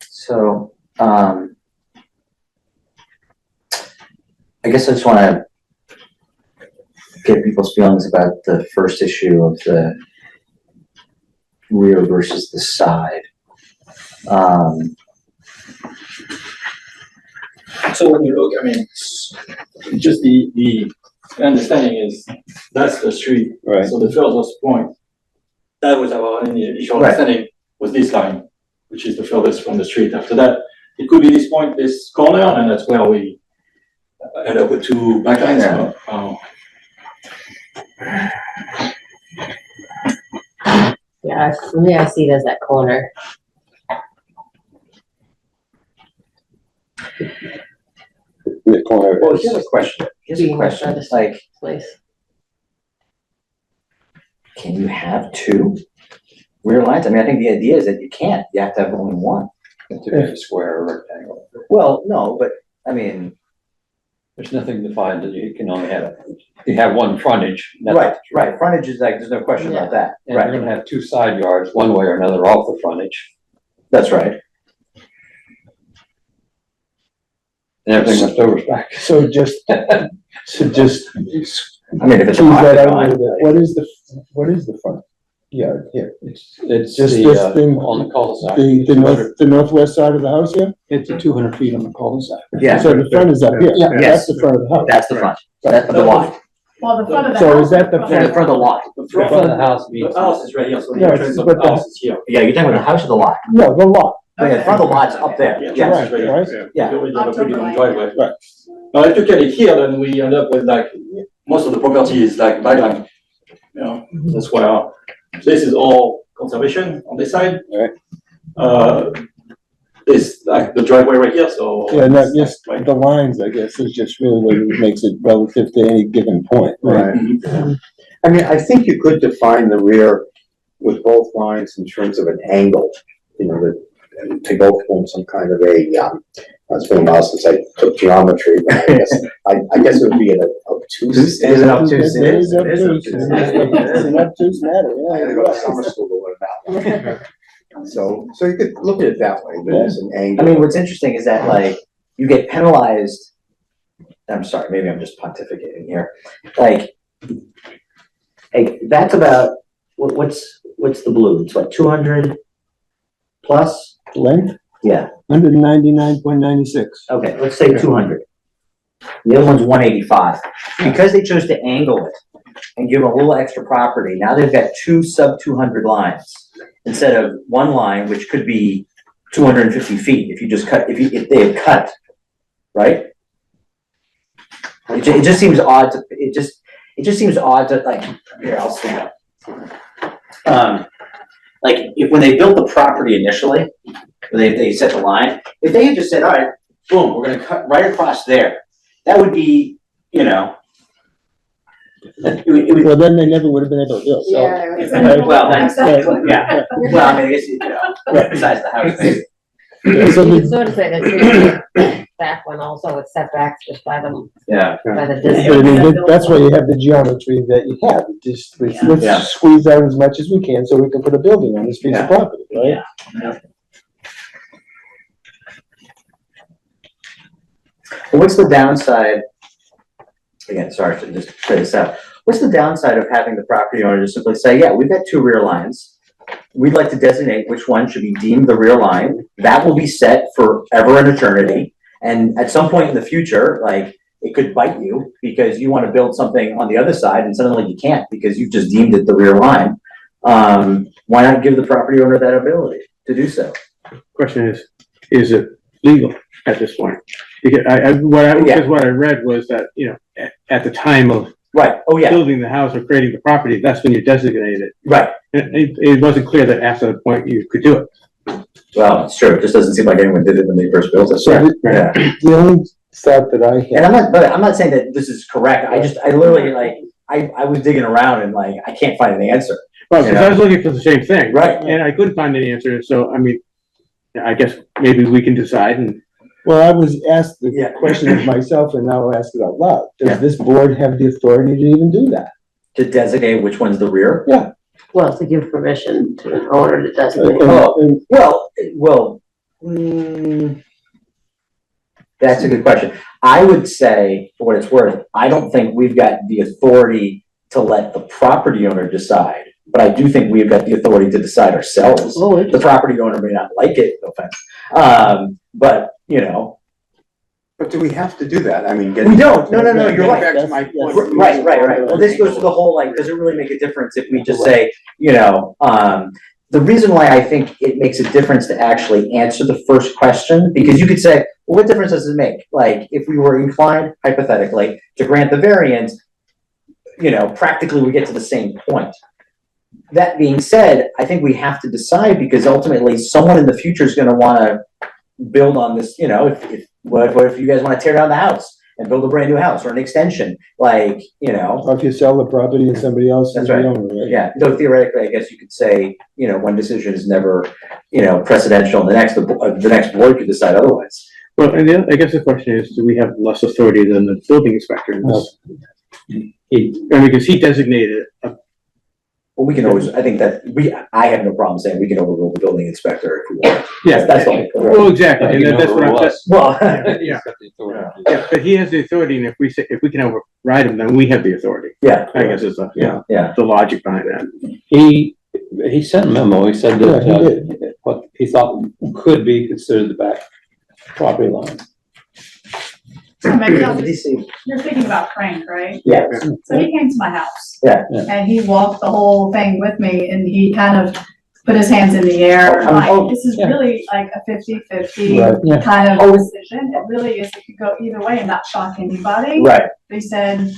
[SPEAKER 1] So, I guess I just wanna get people's feelings about the first issue of the rear versus the side.
[SPEAKER 5] So when you look, I mean, just the understanding is, that's the street.
[SPEAKER 9] Right.
[SPEAKER 5] So the furthest point, that was our initial
[SPEAKER 1] Right.
[SPEAKER 5] understanding, was this line, which is the furthest from the street. After that, it could be this point, this corner, and that's where we end up with two backlines.
[SPEAKER 4] Yeah, for me, I see it as that corner.
[SPEAKER 9] The corner.
[SPEAKER 1] Well, here's a question, it's like,
[SPEAKER 4] Place.
[SPEAKER 1] can you have two rear lines? I mean, I think the idea is that you can't, you have to have only one.
[SPEAKER 2] It's a square or rectangle.
[SPEAKER 1] Well, no, but, I mean,
[SPEAKER 2] There's nothing defined that you can only have, you have one frontage.
[SPEAKER 1] right, frontage is like, there's no question about that,
[SPEAKER 2] And you're gonna have two side yards, one way or another off the frontage,
[SPEAKER 1] that's right.
[SPEAKER 2] and everything left over is back.
[SPEAKER 9] So just,
[SPEAKER 1] I mean, if it's a
[SPEAKER 9] choose that
[SPEAKER 1] pocket
[SPEAKER 9] out a
[SPEAKER 1] line,
[SPEAKER 9] little bit. What is the front yard here?
[SPEAKER 2] It's
[SPEAKER 9] Just
[SPEAKER 2] the,
[SPEAKER 9] this thing,
[SPEAKER 2] on the cul-de-sac.
[SPEAKER 9] the northwest side of the house here?
[SPEAKER 2] It's 200 feet on the cul-de-sac.
[SPEAKER 1] yeah,
[SPEAKER 9] So the front is up here,
[SPEAKER 1] Yeah.
[SPEAKER 9] that's the front of the house.
[SPEAKER 1] that's the front, that's the lot,
[SPEAKER 6] Well, the front of the
[SPEAKER 9] So
[SPEAKER 6] house.
[SPEAKER 9] is that the
[SPEAKER 1] yeah, the front of the lot.
[SPEAKER 2] The front of the house means.
[SPEAKER 5] The house is right here, so the
[SPEAKER 9] Yeah,
[SPEAKER 5] entrance of
[SPEAKER 9] but
[SPEAKER 5] the
[SPEAKER 9] the-
[SPEAKER 5] house is here.
[SPEAKER 1] Yeah, you're talking about the house or the lot?
[SPEAKER 9] No, the lot,
[SPEAKER 1] Yeah, the front of the lot's up there,
[SPEAKER 5] Yeah,
[SPEAKER 1] yes,
[SPEAKER 5] it's right here.
[SPEAKER 9] right?
[SPEAKER 1] yeah.
[SPEAKER 5] We already have a pretty long
[SPEAKER 6] October
[SPEAKER 5] driveway.
[SPEAKER 9] Right.
[SPEAKER 5] Now, if you get it here, then we end up with like, most of the property is like backline. You know, that's why, this is all conservation on this side.
[SPEAKER 9] Right.
[SPEAKER 5] This, like the driveway right here, so.
[SPEAKER 9] Yeah, not just the lines, I guess, is just really what makes it relative to any given point, right?
[SPEAKER 5] Mhm.
[SPEAKER 8] I mean, I think you could define the rear with both lines in terms of an angle, you know, to go from some kind of a, it's been a while since I took geometry, but I guess it would be an obtuse.
[SPEAKER 1] It is an obtuse,
[SPEAKER 9] It is
[SPEAKER 1] it is
[SPEAKER 9] obtuse.
[SPEAKER 1] obtuse.
[SPEAKER 9] It's an obtuse matter,
[SPEAKER 8] I had to go to summer school to learn that one. So you could look at it that way, but as an
[SPEAKER 1] I
[SPEAKER 8] angle.
[SPEAKER 1] mean, what's interesting is that like, you get penalized, I'm sorry, maybe I'm just pontificating here, like, hey, that's about, what's the blue, it's what, 200 plus?
[SPEAKER 9] Length,
[SPEAKER 1] Yeah,
[SPEAKER 9] 199.96.
[SPEAKER 1] okay, let's say 200. The other one's 185. Because they chose to angle it and give a little extra property, now they've got two sub 200 lines instead of one line, which could be 250 feet if you just cut, if they had cut, right? It just seems odd to, it just seems odd to like, here, I'll stand up. Like, when they built the property initially, they set the line, if they had just said, all right, boom, we're gonna cut right across there, that would be, you know. It would,
[SPEAKER 9] Well, then they never would have been able to do it, so.
[SPEAKER 6] Yeah.
[SPEAKER 1] well, that's, yeah, well, I mean, I guess, you know, besides the house, maybe.
[SPEAKER 9] So
[SPEAKER 4] You
[SPEAKER 9] the-
[SPEAKER 4] could sort of say that back one also with setbacks just by the
[SPEAKER 1] Yeah.
[SPEAKER 4] distance.
[SPEAKER 9] But I mean, that's why you have the geometry that you have, just,
[SPEAKER 1] Yeah.
[SPEAKER 9] let's squeeze out as much as we can so we can put a building on this piece of property, right?
[SPEAKER 1] Yeah. Well, what's the downside? Again, sorry to just play this out. What's the downside of having the property owner just simply say, yeah, we've got two rear lines. We'd like to designate which one should be deemed the rear line. That will be set forever and eternity. And at some point in the future, like, it could bite you because you want to build something on the other side and suddenly you can't because you've just deemed it the rear line. Why not give the property owner that ability to do so?
[SPEAKER 7] Question is it legal at this point? Because because what I read was that, you know, at the time of
[SPEAKER 1] Right, oh yeah,
[SPEAKER 7] building the house or creating the property, that's when you designate it.
[SPEAKER 1] right.
[SPEAKER 7] It wasn't clear that after the point you could do it.
[SPEAKER 1] Well, it's true. It just doesn't seem like anyone did it when they first built it.
[SPEAKER 9] So
[SPEAKER 1] Yeah.
[SPEAKER 9] the only thought that I
[SPEAKER 1] And
[SPEAKER 9] had,
[SPEAKER 1] I'm not saying that this is correct. I literally like, I was digging around and like, I can't find an answer.
[SPEAKER 7] Well, because I was looking for the same thing.
[SPEAKER 1] Right.
[SPEAKER 7] And I couldn't find any answer, so I mean, I guess maybe we can decide and.
[SPEAKER 9] well, I was asked the
[SPEAKER 1] Yeah.
[SPEAKER 9] question of myself and now I'll ask it out loud.
[SPEAKER 1] Yeah.
[SPEAKER 9] Does this board have the authority to even do that?
[SPEAKER 1] To designate which one's the rear?
[SPEAKER 4] Well, to give permission to an owner to designate.
[SPEAKER 9] And-
[SPEAKER 1] Well, that's a good question. I would say, for what it's worth, I don't think we've got the authority to let the property owner decide. But I do think we've got the authority to decide ourselves.
[SPEAKER 4] Oh,
[SPEAKER 1] The property owner may not like it, no offense. But, you know,
[SPEAKER 8] But do we have to do that? I mean,
[SPEAKER 1] we don't. No, you're
[SPEAKER 8] Getting
[SPEAKER 1] right.
[SPEAKER 8] back to my point.
[SPEAKER 1] Right. Well, this goes to the whole, like, does it really make a difference if we just say, you know, the reason why I think it makes a difference to actually answer the first question, because you could say, well, what difference does it make? Like, if we were inclined hypothetically to grant the variance, practically we get to the same point. That being said, I think we have to decide, because ultimately someone in the future is gonna wanna build on this, what if you guys wanna tear down the house and build a brand new house or an extension,
[SPEAKER 9] Or if you sell the property and somebody else is
[SPEAKER 1] That's
[SPEAKER 9] the
[SPEAKER 1] right.
[SPEAKER 9] owner, right?
[SPEAKER 1] Yeah, so theoretically, I guess you could say, one decision is never, precedential, and the next board could decide otherwise.
[SPEAKER 7] Well, and then I guess the question is, do we have less authority than the building inspector? And because he designated a
[SPEAKER 1] Well, we can always, I think that I have no problem saying we can overrule the building inspector if we want.
[SPEAKER 7] Yeah,
[SPEAKER 1] That's all.
[SPEAKER 7] well, exactly, and that's what I'm saying.
[SPEAKER 1] Well,
[SPEAKER 7] Yeah, yeah, but he has the authority, and if we can override him, then we have the authority.
[SPEAKER 1] yeah,
[SPEAKER 7] I guess is the,
[SPEAKER 1] yeah.
[SPEAKER 7] the logic behind that.
[SPEAKER 2] He sent a memo, he said
[SPEAKER 9] Yeah, he
[SPEAKER 2] that, what he thought could be considered the back property line.
[SPEAKER 6] So maybe I'll
[SPEAKER 1] Did he
[SPEAKER 6] just,
[SPEAKER 1] say-
[SPEAKER 6] you're thinking about Frank, right?
[SPEAKER 1] Yeah,
[SPEAKER 6] So he came to my house.
[SPEAKER 1] Yeah.
[SPEAKER 6] And he walked the whole thing with me, and he kind of put his hands in the air, like, this is
[SPEAKER 2] yeah.
[SPEAKER 6] really like a 50-50
[SPEAKER 9] Right,
[SPEAKER 2] yeah.
[SPEAKER 6] kind of decision. It really is, it could go either way and not shock anybody.
[SPEAKER 1] right.
[SPEAKER 6] They said,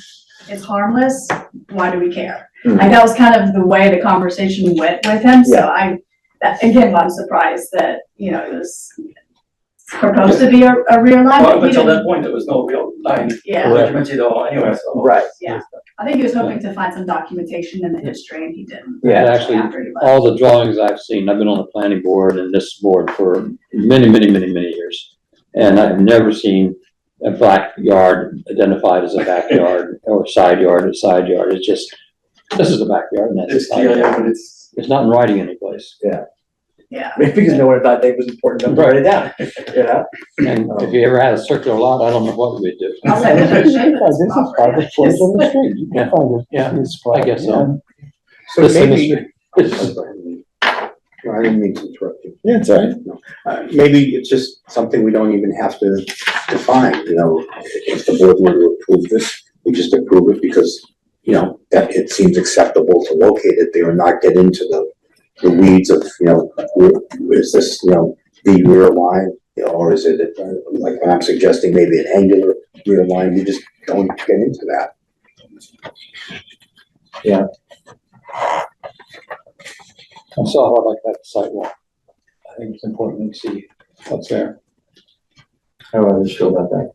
[SPEAKER 6] it's harmless, why do we care?
[SPEAKER 1] Mhm.
[SPEAKER 6] Like, that was kind of the way the conversation went with him, so again, I'm surprised that, it was proposed to be a rear line.
[SPEAKER 5] Well,
[SPEAKER 6] but he
[SPEAKER 5] until that
[SPEAKER 6] didn't-
[SPEAKER 5] point, there was no real line
[SPEAKER 6] Yeah,
[SPEAKER 5] documented at all anyway, so.
[SPEAKER 1] Right.
[SPEAKER 6] yeah. I think he was hoping to find some documentation in the history, and he didn't.
[SPEAKER 1] Yeah.
[SPEAKER 2] And actually,
[SPEAKER 6] After he left.
[SPEAKER 2] all the drawings I've seen, I've been on the planning board and this board for many, many, many, many years. And I've never seen a backyard identified as a backyard or side yard or side yard. It's just, this is the backyard and that's the
[SPEAKER 5] It's,
[SPEAKER 2] side
[SPEAKER 5] yeah,
[SPEAKER 2] yard.
[SPEAKER 5] but it's.
[SPEAKER 2] It's not in writing anyplace.
[SPEAKER 6] Yeah,
[SPEAKER 1] Maybe because no one thought that was important enough to write it down,
[SPEAKER 2] And if you ever had a circular lot, I don't know what we'd do.
[SPEAKER 6] I'll say that it's shame that
[SPEAKER 9] This
[SPEAKER 6] it's
[SPEAKER 9] is
[SPEAKER 6] property.
[SPEAKER 9] private place on the street. You
[SPEAKER 2] Yeah.
[SPEAKER 9] can find it.
[SPEAKER 2] Yeah.
[SPEAKER 9] It's
[SPEAKER 2] I guess so.
[SPEAKER 8] So
[SPEAKER 2] This
[SPEAKER 8] maybe,
[SPEAKER 2] industry-
[SPEAKER 8] I didn't mean to interrupt you.
[SPEAKER 9] Yeah, it's all right.
[SPEAKER 8] Maybe it's just something we don't even have to define, if the board were to approve this, we just approve it because, that it seems acceptable to locate it there and not get into the weeds of, is this, the rear line, or is it, like when I'm suggesting maybe an angular rear line, you just don't get into that.
[SPEAKER 2] So I like that sidewalk. I think it's important to see what's there.
[SPEAKER 1] How do others feel about that?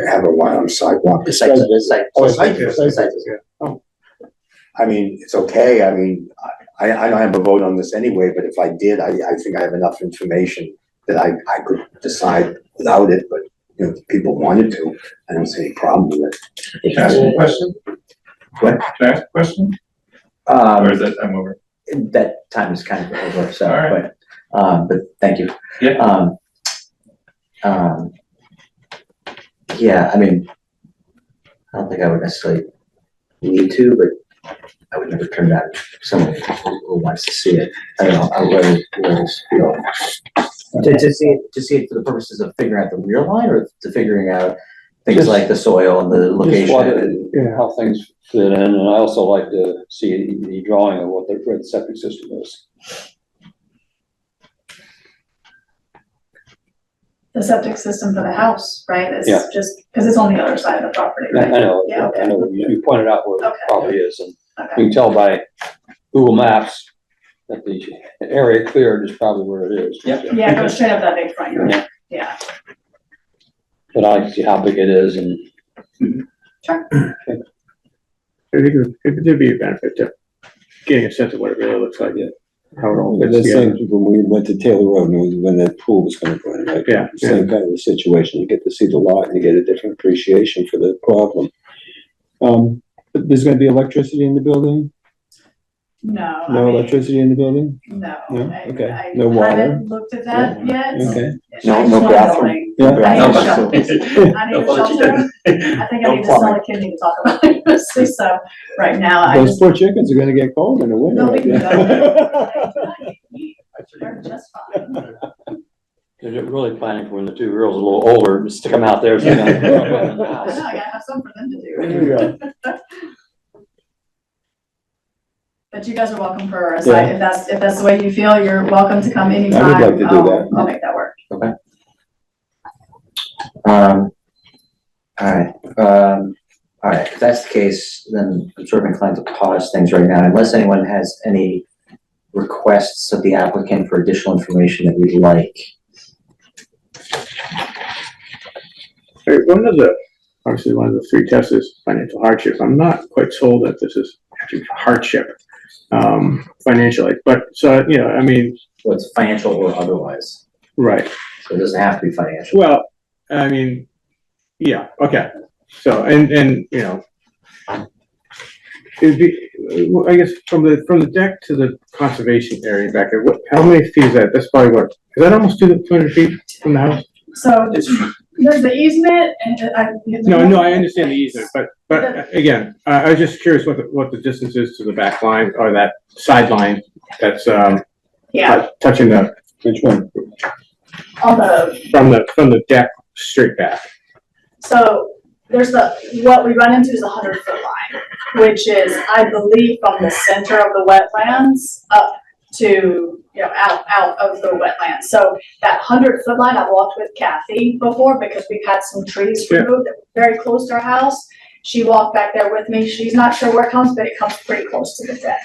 [SPEAKER 8] Have a line on sidewalk.
[SPEAKER 1] The site visit.
[SPEAKER 8] Oh, site visit.
[SPEAKER 1] Site visit.
[SPEAKER 8] I mean, it's okay, I mean, I don't have a vote on this anyway, but if I did, I think I have enough information that I could decide without it, but, if people wanted to, I don't see any problem with it.
[SPEAKER 10] Can I ask a question?
[SPEAKER 1] What?
[SPEAKER 10] Can I ask a question? Or is
[SPEAKER 1] Um,
[SPEAKER 10] that time over?
[SPEAKER 1] that time is kind of over, so,
[SPEAKER 10] All right.
[SPEAKER 1] but thank you.
[SPEAKER 10] Yeah.
[SPEAKER 1] Yeah, I mean, I don't think I would necessarily need to, but I would never turn down someone who wants to see it. I don't know, I would really feel. To see it for the purposes of figuring out the rear line, or to figuring out things
[SPEAKER 2] Just-
[SPEAKER 1] like the soil and the
[SPEAKER 2] Just
[SPEAKER 1] location
[SPEAKER 2] what
[SPEAKER 1] and.
[SPEAKER 2] it- how things fit in, and I also like to see the drawing of what where the septic system is.
[SPEAKER 6] The septic system for the house, right, is
[SPEAKER 2] Yeah.
[SPEAKER 6] just, because it's on the other side of the property,
[SPEAKER 2] I
[SPEAKER 6] right?
[SPEAKER 2] know,
[SPEAKER 6] Yeah, okay.
[SPEAKER 2] I know, you pointed out where the
[SPEAKER 6] Okay.
[SPEAKER 2] property is, and
[SPEAKER 6] Okay.
[SPEAKER 2] you can tell by Google Maps that the area cleared is probably where it is.
[SPEAKER 5] Yeah.
[SPEAKER 6] Yeah, go straight up that big front yard,
[SPEAKER 2] Yeah.
[SPEAKER 6] yeah.
[SPEAKER 2] But I can see how big it is, and
[SPEAKER 7] I think there'd be a benefit to getting a sense of what it really looks like, how it all
[SPEAKER 9] But
[SPEAKER 7] fits
[SPEAKER 9] the same,
[SPEAKER 7] together.
[SPEAKER 9] when we went to Taylor Road, when that pool was gonna go in, right?
[SPEAKER 7] Yeah,
[SPEAKER 9] Same kind of a situation, you get to see the lot and you get a different appreciation for the problem. But there's gonna be electricity in the building?
[SPEAKER 6] No, I
[SPEAKER 9] No
[SPEAKER 6] mean,
[SPEAKER 9] electricity in the building?
[SPEAKER 6] no.
[SPEAKER 9] No?
[SPEAKER 6] I-
[SPEAKER 9] Okay.
[SPEAKER 6] I
[SPEAKER 9] No water?
[SPEAKER 6] haven't looked at that yet.
[SPEAKER 9] Okay.
[SPEAKER 8] No bathroom?
[SPEAKER 9] Yeah.
[SPEAKER 6] I need a shelter. I need
[SPEAKER 5] No
[SPEAKER 6] a shelter. I think I
[SPEAKER 5] No
[SPEAKER 6] need to sell
[SPEAKER 5] plumbing.
[SPEAKER 6] a kidney to talk about it, honestly, so right now I
[SPEAKER 9] Those
[SPEAKER 6] just.
[SPEAKER 9] poor chickens are gonna get cold in the winter.
[SPEAKER 6] No, we can
[SPEAKER 9] go.
[SPEAKER 6] They're just fine.
[SPEAKER 2] they're really planning for when the two girls are a little older, to stick them out there. So they're not-
[SPEAKER 6] I know, I gotta have something for them to do.
[SPEAKER 9] There you go.
[SPEAKER 6] But But you guys are welcome for a site, if that's the way you feel, you're welcome to come anytime.
[SPEAKER 9] I would like to do that.
[SPEAKER 6] I'll make that work.
[SPEAKER 1] All right, if that's the case, then I'm sort of inclined to pause things right now, unless anyone has any requests of the applicant for additional information that we'd like.
[SPEAKER 7] Obviously, one of the three tests is financial hardship. I'm not quite sold that this is actually hardship, financially, but, so, you know, I mean.
[SPEAKER 1] So it's financial or otherwise,
[SPEAKER 7] Right.
[SPEAKER 1] so it doesn't have to be financial.
[SPEAKER 7] Well, I mean, yeah, okay. So, and, you know, it'd be, I guess, from the deck to the conservation area back there, how many feet is that? That's probably what, is that almost 200 feet from the house?
[SPEAKER 6] So there's the easement and
[SPEAKER 7] No, I understand the easement, but again, I was just curious what the distance is to the back line or that sideline that's,
[SPEAKER 6] Yeah,
[SPEAKER 7] touching the,
[SPEAKER 9] Which one?
[SPEAKER 6] on the,
[SPEAKER 7] from the deck straight back.
[SPEAKER 6] so there's what we run into is a 100-foot line, which is, I believe, from the center of the wetlands up to, you know, out of the wetlands. So that 100-foot line, I've walked with Kathy before because we've had some trees removed very close to our house. She walked back there with me. She's not sure where it comes, but it comes pretty close to the deck.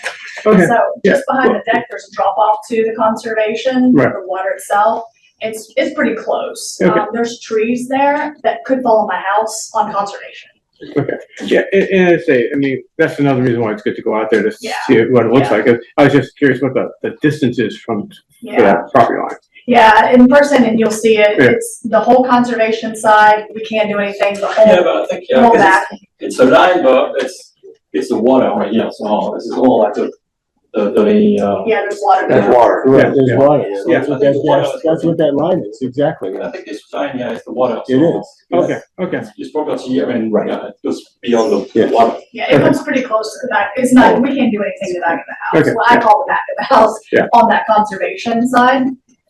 [SPEAKER 7] Okay.
[SPEAKER 6] So just behind the deck, there's a drop off to the conservation,
[SPEAKER 7] Right.
[SPEAKER 6] the water itself. It's pretty close.
[SPEAKER 7] Okay.
[SPEAKER 6] There's trees there that could fall on my house on conservation.
[SPEAKER 7] Okay, yeah, and I say, I mean, that's another reason why it's good to go out there to
[SPEAKER 6] Yeah.
[SPEAKER 7] see what it looks
[SPEAKER 6] Yeah.
[SPEAKER 7] like. I was just curious what the distance is from
[SPEAKER 6] Yeah.
[SPEAKER 7] that property line.
[SPEAKER 6] Yeah, in person, and you'll see it.
[SPEAKER 7] Yeah.
[SPEAKER 6] It's the whole conservation side. We can't do anything. The
[SPEAKER 5] Yeah,
[SPEAKER 6] whole,
[SPEAKER 5] but I think,
[SPEAKER 6] whole
[SPEAKER 5] 'cause
[SPEAKER 6] back.
[SPEAKER 5] it's a line, but it's the water right here, so this is all like the,
[SPEAKER 6] Yeah, there's water.
[SPEAKER 8] That's
[SPEAKER 6] there.
[SPEAKER 8] water.
[SPEAKER 9] Right, there's
[SPEAKER 7] Yeah.
[SPEAKER 9] water. So
[SPEAKER 7] Yeah.
[SPEAKER 9] that's what that line is, exactly.
[SPEAKER 5] I think it's fine, yeah, it's the water.
[SPEAKER 9] It is.
[SPEAKER 7] Okay, okay,
[SPEAKER 5] This property here, and,
[SPEAKER 8] Right.
[SPEAKER 5] yeah, it goes beyond the
[SPEAKER 9] Yeah.
[SPEAKER 5] water.
[SPEAKER 6] Yeah, it comes pretty close to the back. It's not, we can't do anything to the back of the house.
[SPEAKER 7] Okay.
[SPEAKER 6] Well, I call the back of the house
[SPEAKER 7] Yeah.
[SPEAKER 6] on that conservation side.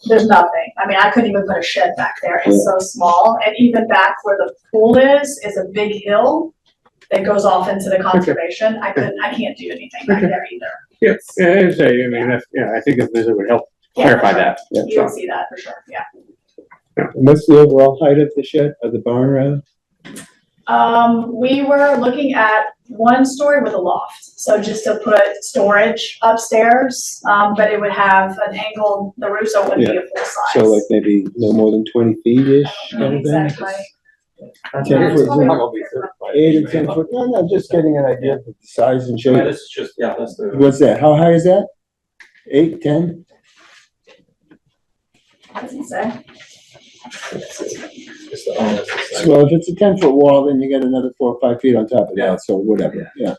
[SPEAKER 6] There's nothing. I mean, I couldn't even put a shed back there. It's so small. And even back where the pool is a big hill that goes off into the conservation. I can't do anything back
[SPEAKER 7] Okay.
[SPEAKER 6] there either.
[SPEAKER 7] yeah, yeah, I say, I mean, that's, yeah, I think a visit would help
[SPEAKER 6] Yeah,
[SPEAKER 7] clarify
[SPEAKER 6] for sure.
[SPEAKER 7] that.
[SPEAKER 9] Yeah.
[SPEAKER 6] You can see that for sure, yeah.
[SPEAKER 9] And what's the overall height of the shed, of the barn rather?
[SPEAKER 6] We were looking at 1 story with a loft, so just to put storage upstairs, but it would have an angle, the roof, so it wouldn't be a full size.
[SPEAKER 9] So like maybe no more than 20 feet-ish kind of thing?
[SPEAKER 6] Exactly.
[SPEAKER 9] 10
[SPEAKER 6] It's
[SPEAKER 9] foot,
[SPEAKER 6] probably
[SPEAKER 5] not gonna be
[SPEAKER 9] 8 or 10 foot, no, I'm just getting an idea of the size and
[SPEAKER 5] I mean,
[SPEAKER 9] shape.
[SPEAKER 5] this is just, yeah, that's the.
[SPEAKER 9] What's that, how high is that? 8, 10?
[SPEAKER 6] What does it say?
[SPEAKER 5] It's the owner's side.
[SPEAKER 9] Well, if it's a 10-foot wall, then you get another 4 or 5 feet on top of that, so whatever, yeah.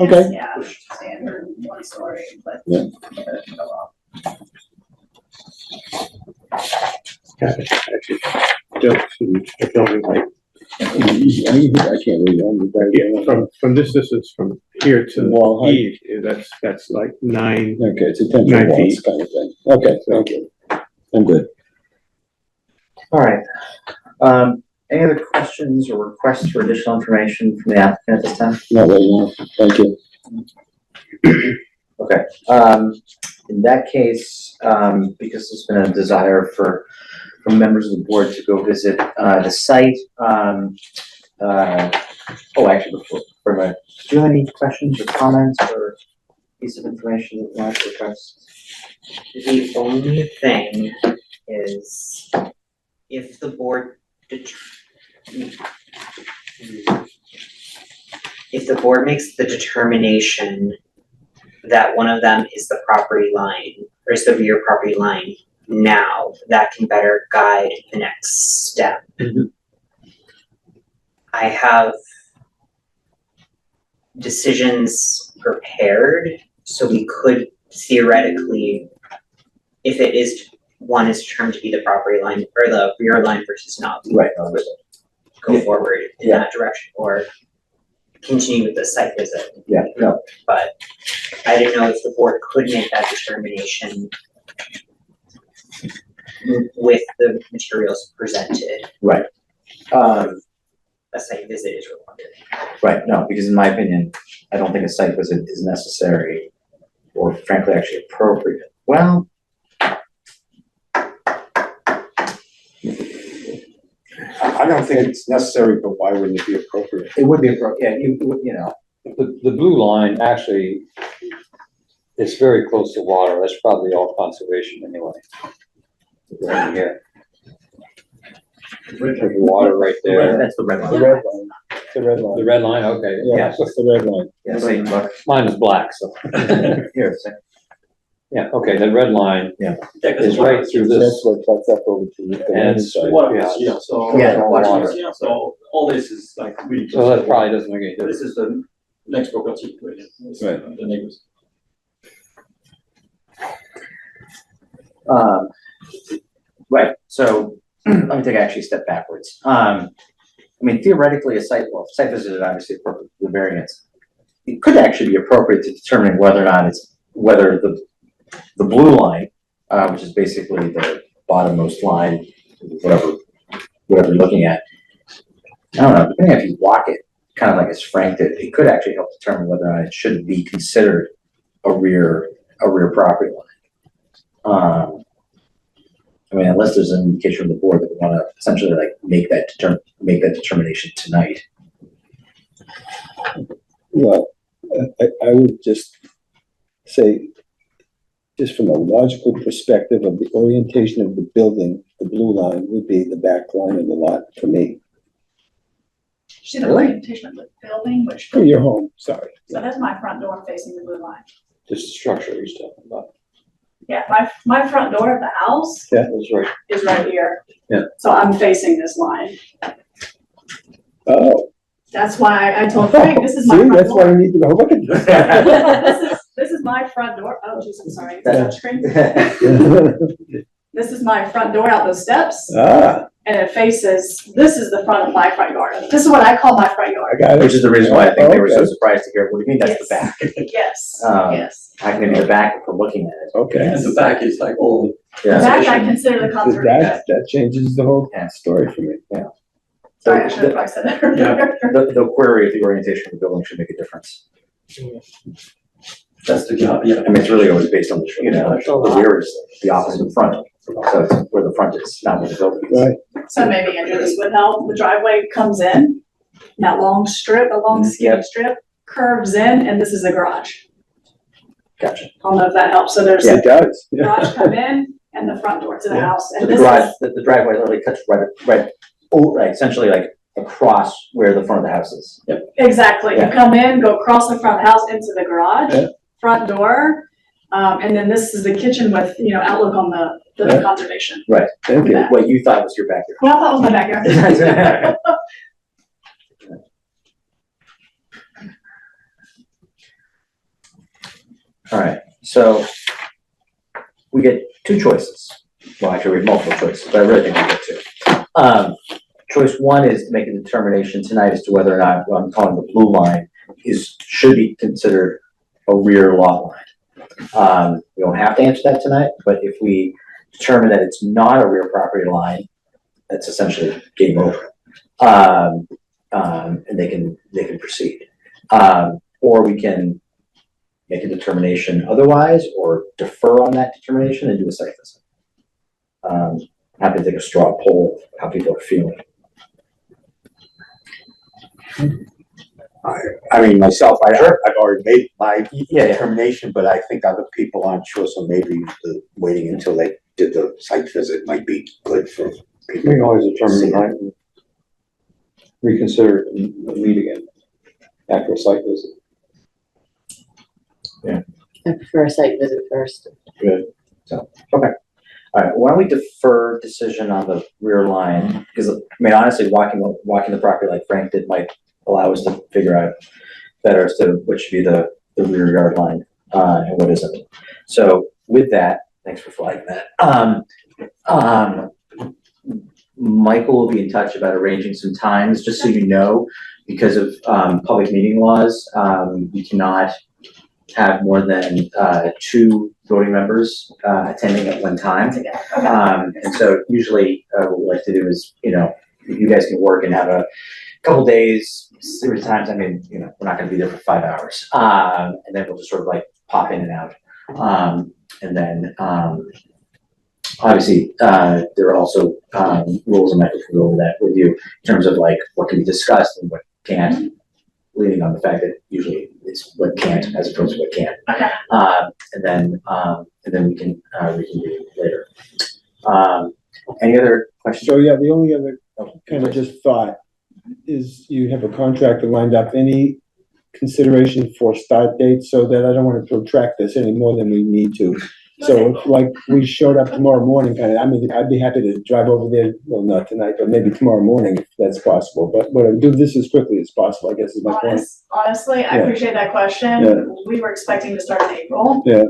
[SPEAKER 9] Okay.
[SPEAKER 6] Yeah, standard 1 story, but.
[SPEAKER 9] Yeah.
[SPEAKER 7] Actually, the building height,
[SPEAKER 9] I can't read
[SPEAKER 7] yeah,
[SPEAKER 9] it.
[SPEAKER 7] from this distance from here to
[SPEAKER 9] Wall height.
[SPEAKER 7] Eve, that's like 9.
[SPEAKER 9] Okay, it's a 10-foot
[SPEAKER 7] 9
[SPEAKER 9] wall,
[SPEAKER 7] feet.
[SPEAKER 9] kind of thing. Okay, thank you. I'm good.
[SPEAKER 1] All right. Any other questions or requests for additional information from the applicant at this time?
[SPEAKER 9] Not right now, thank you.
[SPEAKER 1] Okay, in that case, because there's been a desire from members of the board to go visit, the site, actually, before do you have any questions or comments or piece of information that you want to request?
[SPEAKER 3] The only thing is, if the board makes the determination that one of them is the property line, or is the rear property line now, that can better guide the next step. I have decisions prepared, so we could theoretically, if it is, one is determined to be the property line or the rear line versus not,
[SPEAKER 1] Right.
[SPEAKER 3] go forward in that direction or continue with the site visit.
[SPEAKER 1] Yeah, no,
[SPEAKER 3] But I didn't know if the board could make that determination with the materials presented.
[SPEAKER 1] right.
[SPEAKER 3] a site visit is required.
[SPEAKER 1] Right, no, because in my opinion, I don't think a site visit is necessary or frankly actually appropriate. Well,
[SPEAKER 8] I don't think it's necessary, but why wouldn't it be appropriate?
[SPEAKER 1] it would be appropriate, yeah, you know,
[SPEAKER 2] The blue line actually is very close to water. That's probably all conservation anyway. Right here. There's water right there.
[SPEAKER 1] that's the red
[SPEAKER 9] The
[SPEAKER 1] line.
[SPEAKER 9] red line, the red
[SPEAKER 2] The
[SPEAKER 9] line.
[SPEAKER 2] red line, okay.
[SPEAKER 9] Yeah, it's the red line.
[SPEAKER 1] Yeah, see, look,
[SPEAKER 2] Mine is black, so.
[SPEAKER 1] here, see.
[SPEAKER 2] Yeah, okay, the red line is right through
[SPEAKER 9] That's
[SPEAKER 2] this.
[SPEAKER 9] what cuts up over to the
[SPEAKER 2] And
[SPEAKER 9] other
[SPEAKER 2] it's
[SPEAKER 9] side.
[SPEAKER 5] Water
[SPEAKER 2] Yeah.
[SPEAKER 5] is here, so.
[SPEAKER 1] Yeah,
[SPEAKER 2] water.
[SPEAKER 5] is here, so all this is like really.
[SPEAKER 2] So that probably doesn't make any difference.
[SPEAKER 5] This is the next property, really. It's
[SPEAKER 9] Right.
[SPEAKER 5] The neighbors.
[SPEAKER 1] Right, so let me take actually a step backwards. I mean, theoretically, a site visit is obviously appropriate for the variance. It could actually be appropriate to determine whether or not whether the blue line, which is basically the bottommost line, whatever you're looking at. I don't know, depending on if you walk it, kind of like as Frank did, it could actually help determine whether or not it should be considered a rear property line. I mean, unless there's an indication from the board that we want to essentially like make that determination tonight.
[SPEAKER 9] Well, I would just say, just from a logical perspective of the orientation of the building, the blue line would be the back line of the lot for me.
[SPEAKER 6] See the orientation of the building, which,
[SPEAKER 9] For your home, sorry.
[SPEAKER 6] so that's my front door facing the blue line.
[SPEAKER 2] Just the structure he's talking about.
[SPEAKER 6] Yeah, my front door of the house
[SPEAKER 2] That's right.
[SPEAKER 6] is right here.
[SPEAKER 2] Yeah.
[SPEAKER 6] So I'm facing this line.
[SPEAKER 9] Oh.
[SPEAKER 6] That's why I told Frank, this is my
[SPEAKER 9] See,
[SPEAKER 6] front
[SPEAKER 9] that's why I
[SPEAKER 6] door.
[SPEAKER 9] need to go look at
[SPEAKER 6] This is my front door. Oh, geez, I'm sorry. It's
[SPEAKER 1] Yeah.
[SPEAKER 6] touch screen.
[SPEAKER 9] this.
[SPEAKER 6] This is my front door out those steps,
[SPEAKER 9] Ah,
[SPEAKER 6] and it faces, this is the front of my front yard. This is what I call my front
[SPEAKER 9] I
[SPEAKER 6] yard.
[SPEAKER 9] got it.
[SPEAKER 1] Which is the reason why I think they were so
[SPEAKER 9] Okay.
[SPEAKER 1] surprised to hear, what do you mean that's the back?
[SPEAKER 6] Yes,
[SPEAKER 1] Um,
[SPEAKER 6] yes.
[SPEAKER 1] How can it be the back if we're looking at it?
[SPEAKER 9] Okay.
[SPEAKER 5] And the back is like all.
[SPEAKER 1] Yeah.
[SPEAKER 6] That I consider the conservation.
[SPEAKER 9] That changes the whole
[SPEAKER 1] Yeah.
[SPEAKER 9] story for me.
[SPEAKER 6] Sorry, I should have probably said that earlier.
[SPEAKER 1] The query of the orientation of the building should make a difference.
[SPEAKER 5] That's the job, yeah.
[SPEAKER 1] I mean, it's really always based on the, the rear is the opposite of front. So it's where the front is, not where the building is.
[SPEAKER 9] Right.
[SPEAKER 6] So maybe Andrew, this would help. The driveway comes in, that long strip, a long skinny strip, curves in, and this is the garage.
[SPEAKER 1] Gotcha.
[SPEAKER 6] I don't know if that helps. So there's
[SPEAKER 9] It
[SPEAKER 6] the
[SPEAKER 9] does.
[SPEAKER 6] garage come in and the front door to the house.
[SPEAKER 1] So
[SPEAKER 6] And
[SPEAKER 1] the
[SPEAKER 6] this
[SPEAKER 1] garage,
[SPEAKER 6] is,
[SPEAKER 1] the driveway literally cuts right, essentially like across where the front of the house is.
[SPEAKER 6] exactly. You
[SPEAKER 1] Yeah.
[SPEAKER 6] come in, go across the front of the house into the garage,
[SPEAKER 9] Yeah.
[SPEAKER 6] front door. And then this is the kitchen with, outlook on the
[SPEAKER 9] Yeah.
[SPEAKER 6] conservation.
[SPEAKER 9] Thank you.
[SPEAKER 1] What you thought was your backyard.
[SPEAKER 6] Well, I thought it was my backyard.
[SPEAKER 1] All right, so we get two choices. Well, actually, we have multiple choices, but I really think we get two. Choice one is to make a determination tonight as to whether or not what I'm calling the blue line should be considered a rear lot line. We don't have to answer that tonight, but if we determine that it's not a rear property line, that's essentially game over. And they can proceed. Or we can make a determination otherwise, or defer on that determination and do a site visit. Happy to take a straw poll, how people are feeling.
[SPEAKER 8] I mean, myself, I've already made my
[SPEAKER 1] Yeah.
[SPEAKER 8] determination, but I think other people aren't sure, so maybe waiting until they did the site visit might be good for
[SPEAKER 2] We
[SPEAKER 8] people.
[SPEAKER 2] can always determine tonight and reconsider and meet again after a site visit.
[SPEAKER 4] I prefer a site visit first.
[SPEAKER 1] All right, why don't we defer decision on the rear line? Because, I mean, honestly, walking the property like Frank did might allow us to figure out better as to what should be the rear yard line, and what isn't. So with that, thanks for flagging that. Michael will be in touch about arranging some times, just so you know, because of, public meeting laws, we cannot have more than, 2 voting members, attending at one time. And so usually, what we like to do is, you guys can work and have couple days, series of times, I mean, you know, we're not gonna be there for 5 hours. And then we'll just sort of like pop in and out. And then, obviously, there are also, rules, and Michael can go over that with you, in terms of like what can be discussed and what can't, leaning on the fact that usually it's what can't as opposed to what can.
[SPEAKER 6] Okay.
[SPEAKER 1] And then we can reconvene later. Any other questions?
[SPEAKER 9] So, yeah, the only other kind of just thought is you have a contractor lined up. Any consideration for start dates, so that I don't want to protract this any more than we need to? So if, like, we showed up tomorrow morning, kind of, I mean, I'd be happy to drive over there, well, not tonight, but maybe tomorrow morning if that's possible, but do this as quickly as possible, I guess is my point.
[SPEAKER 6] Honestly, I
[SPEAKER 9] Yeah.
[SPEAKER 6] appreciate that question.
[SPEAKER 9] Yeah.
[SPEAKER 6] We were expecting to start in April.
[SPEAKER 9] Yeah.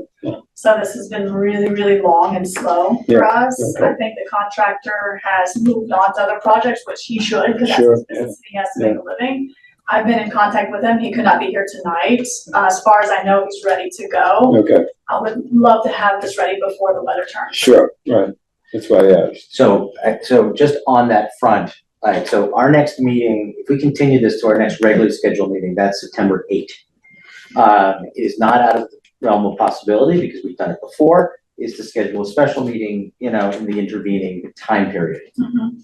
[SPEAKER 6] So this has been really, really long and slow for us.
[SPEAKER 9] okay.
[SPEAKER 6] I think the contractor has moved on to other projects, which he should, because that's
[SPEAKER 9] Sure,
[SPEAKER 6] his business, he has to make a living. I've been in contact with him. He could not be here tonight. As far as I know, he's ready to go.
[SPEAKER 9] Okay,
[SPEAKER 6] I would love to have this ready before the weather turns.
[SPEAKER 9] sure, right, that's why I asked.
[SPEAKER 1] So just on that front, so our next meeting, if we continue this to our next regularly scheduled meeting, that's September 8th. It is not out of the realm of possibility, because we've done it before, is to schedule a special meeting, you know, in the intervening time period.
[SPEAKER 6] Mhm.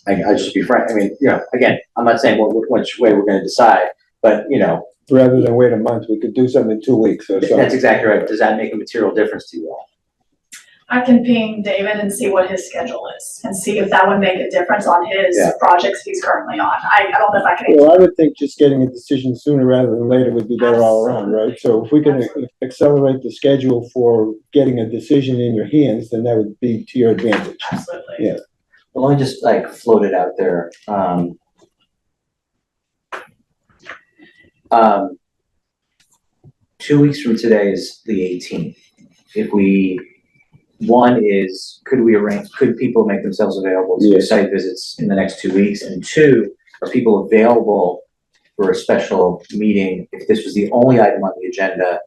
[SPEAKER 1] I just be frank, I mean, you know, again, I'm not saying which way we're gonna decide, but, you know,
[SPEAKER 9] Rather than wait a month, we could do something in 2 weeks or something.
[SPEAKER 1] that's exactly right. Does that make a material difference to you all?
[SPEAKER 6] I can ping David and see what his schedule is and see if that would make a difference on his
[SPEAKER 1] Yeah.
[SPEAKER 6] projects he's currently on. I don't know if I can.
[SPEAKER 9] Well, I would think just getting a decision sooner rather than later would be better all around, right? So if we can accelerate the schedule for getting a decision in your hands, then that would be to your advantage.
[SPEAKER 6] Absolutely.
[SPEAKER 9] Yeah.
[SPEAKER 1] Well, let me just like float it out there. 2 weeks from today is the 18th. If one is, could people make themselves available to do
[SPEAKER 9] Yes.
[SPEAKER 1] site visits in the next 2 weeks? And two, are people available for a special meeting if this was the only item on the agenda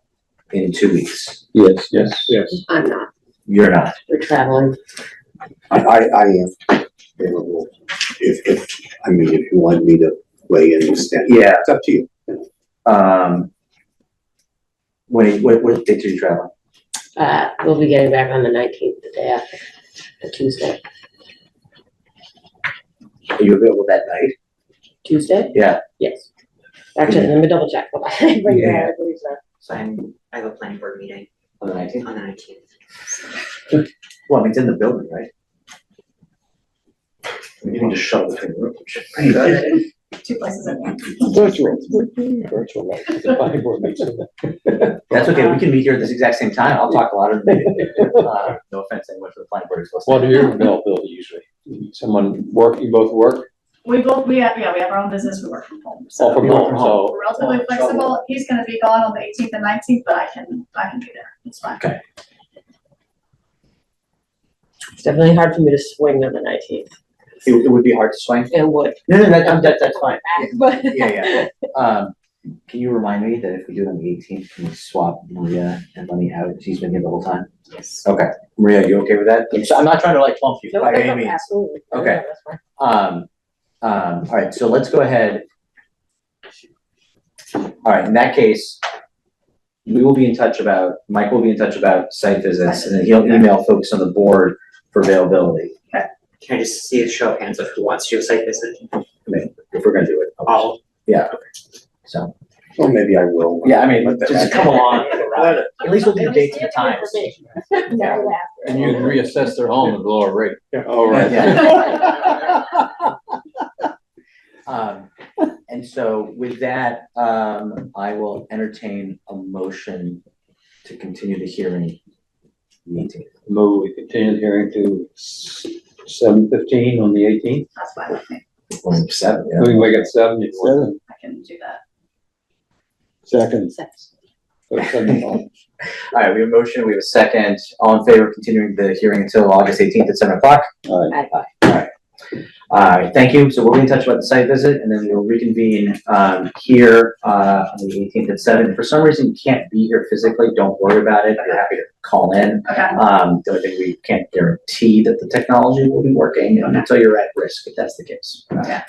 [SPEAKER 1] in 2 weeks?
[SPEAKER 9] Yes.
[SPEAKER 7] Yes.
[SPEAKER 4] I'm not,
[SPEAKER 1] You're not.
[SPEAKER 4] we're traveling.
[SPEAKER 8] I am available, I mean, if you want me to weigh in and stand.
[SPEAKER 1] Yeah.
[SPEAKER 8] It's up to you.
[SPEAKER 1] What date are you traveling?
[SPEAKER 4] We'll be getting back on the 19th, the day after, the Tuesday.
[SPEAKER 1] Are you available that night?
[SPEAKER 4] Tuesday?
[SPEAKER 1] Yeah.
[SPEAKER 4] Yes. Actually, let me double check. Hold on. Right
[SPEAKER 1] Yeah.
[SPEAKER 4] now, I believe so.
[SPEAKER 3] So I have a planning board meeting
[SPEAKER 1] On the 19th?
[SPEAKER 3] on the 19th.
[SPEAKER 1] Well, I mean, it's in the building, right? I mean, you can just shuttle between the rooms. Pretty good.
[SPEAKER 6] 2 places at once.
[SPEAKER 9] Virtual, right? It's a planning board meeting.
[SPEAKER 1] That's okay, we can meet here at this exact same time, I'll talk louder than you. No offense, anyone for the planning board is
[SPEAKER 2] What
[SPEAKER 1] listening.
[SPEAKER 2] are your availability usually? Someone work, you both work?
[SPEAKER 6] We have our own business, we work from home.
[SPEAKER 2] All
[SPEAKER 6] So
[SPEAKER 2] from home, so.
[SPEAKER 6] we're relatively flexible. He's gonna be gone on the 18th and 19th, but I can be there. It's fine.
[SPEAKER 4] It's definitely hard for me to swing on the 19th.
[SPEAKER 1] It would be hard to swing?
[SPEAKER 4] It would.
[SPEAKER 1] No, that's fine.
[SPEAKER 4] But
[SPEAKER 1] Yeah. Can you remind me that if we do it on the 18th, can we swap Maria and Lenny out? She's been here the whole time.
[SPEAKER 3] Yes.
[SPEAKER 1] Okay, Maria, you okay with that? I'm not trying to like bump you
[SPEAKER 4] No,
[SPEAKER 1] by
[SPEAKER 4] no,
[SPEAKER 1] any
[SPEAKER 4] no,
[SPEAKER 1] means.
[SPEAKER 4] absolutely.
[SPEAKER 1] Okay.
[SPEAKER 4] Yeah, that's fine.
[SPEAKER 1] All right, so let's go ahead. All right, in that case, Mike will be in touch about site visits, and then he'll email folks on the board for availability.
[SPEAKER 3] Can I just see a show of hands of who wants to do a site visit?
[SPEAKER 1] I mean, if we're gonna do it.
[SPEAKER 3] All.
[SPEAKER 1] Yeah, so,
[SPEAKER 8] Well, maybe I will.
[SPEAKER 1] yeah, I mean, just come along, at least we'll do dates and times.
[SPEAKER 4] Yeah.
[SPEAKER 2] And you can reassess their home at a lower rate.
[SPEAKER 9] All right.
[SPEAKER 1] And so with that, I will entertain a motion to continue the hearing. the 18th.
[SPEAKER 2] Move, we continue the hearing to 7:15 on the 18th.
[SPEAKER 6] That's fine with me.
[SPEAKER 1] Or 7, yeah.
[SPEAKER 2] We can make it 7 if you want.
[SPEAKER 6] I can do that.
[SPEAKER 9] Second.
[SPEAKER 2] So 7 o'clock.
[SPEAKER 1] All right, we have a motion, we have a second. All in favor of continuing the hearing until August 18th at 7 o'clock?
[SPEAKER 9] All right.
[SPEAKER 1] All right. Thank you. So we'll be in touch about the site visit and then we'll reconvene, here, on the 18th at 7. For some reason, you can't be here physically. Don't worry about it. I'm happy to call in.
[SPEAKER 6] Okay.
[SPEAKER 1] The only thing we can't guarantee that the technology will be working until you're at risk, if that's the case.
[SPEAKER 6] Okay.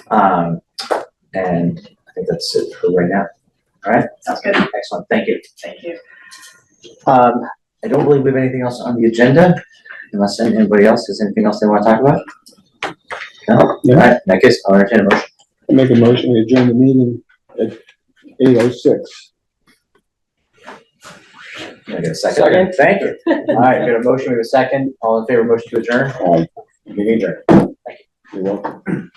[SPEAKER 1] And I think that's it for right now. All right.
[SPEAKER 6] Sounds good.
[SPEAKER 1] Excellent. Thank you.
[SPEAKER 6] Thank you.
[SPEAKER 1] I don't believe we have anything else on the agenda, unless anybody else has anything else they want to talk about. No?
[SPEAKER 9] Yeah.
[SPEAKER 1] All right, in that case, I'll entertain a motion.
[SPEAKER 9] I make a motion, we adjourn the meeting at 8:06.
[SPEAKER 1] Can I get a second? Thank you. All right, we got a motion, we have a second. All in favor, motion to adjourn?
[SPEAKER 9] Aye.
[SPEAKER 1] Meeting adjourned.
[SPEAKER 9] You're welcome.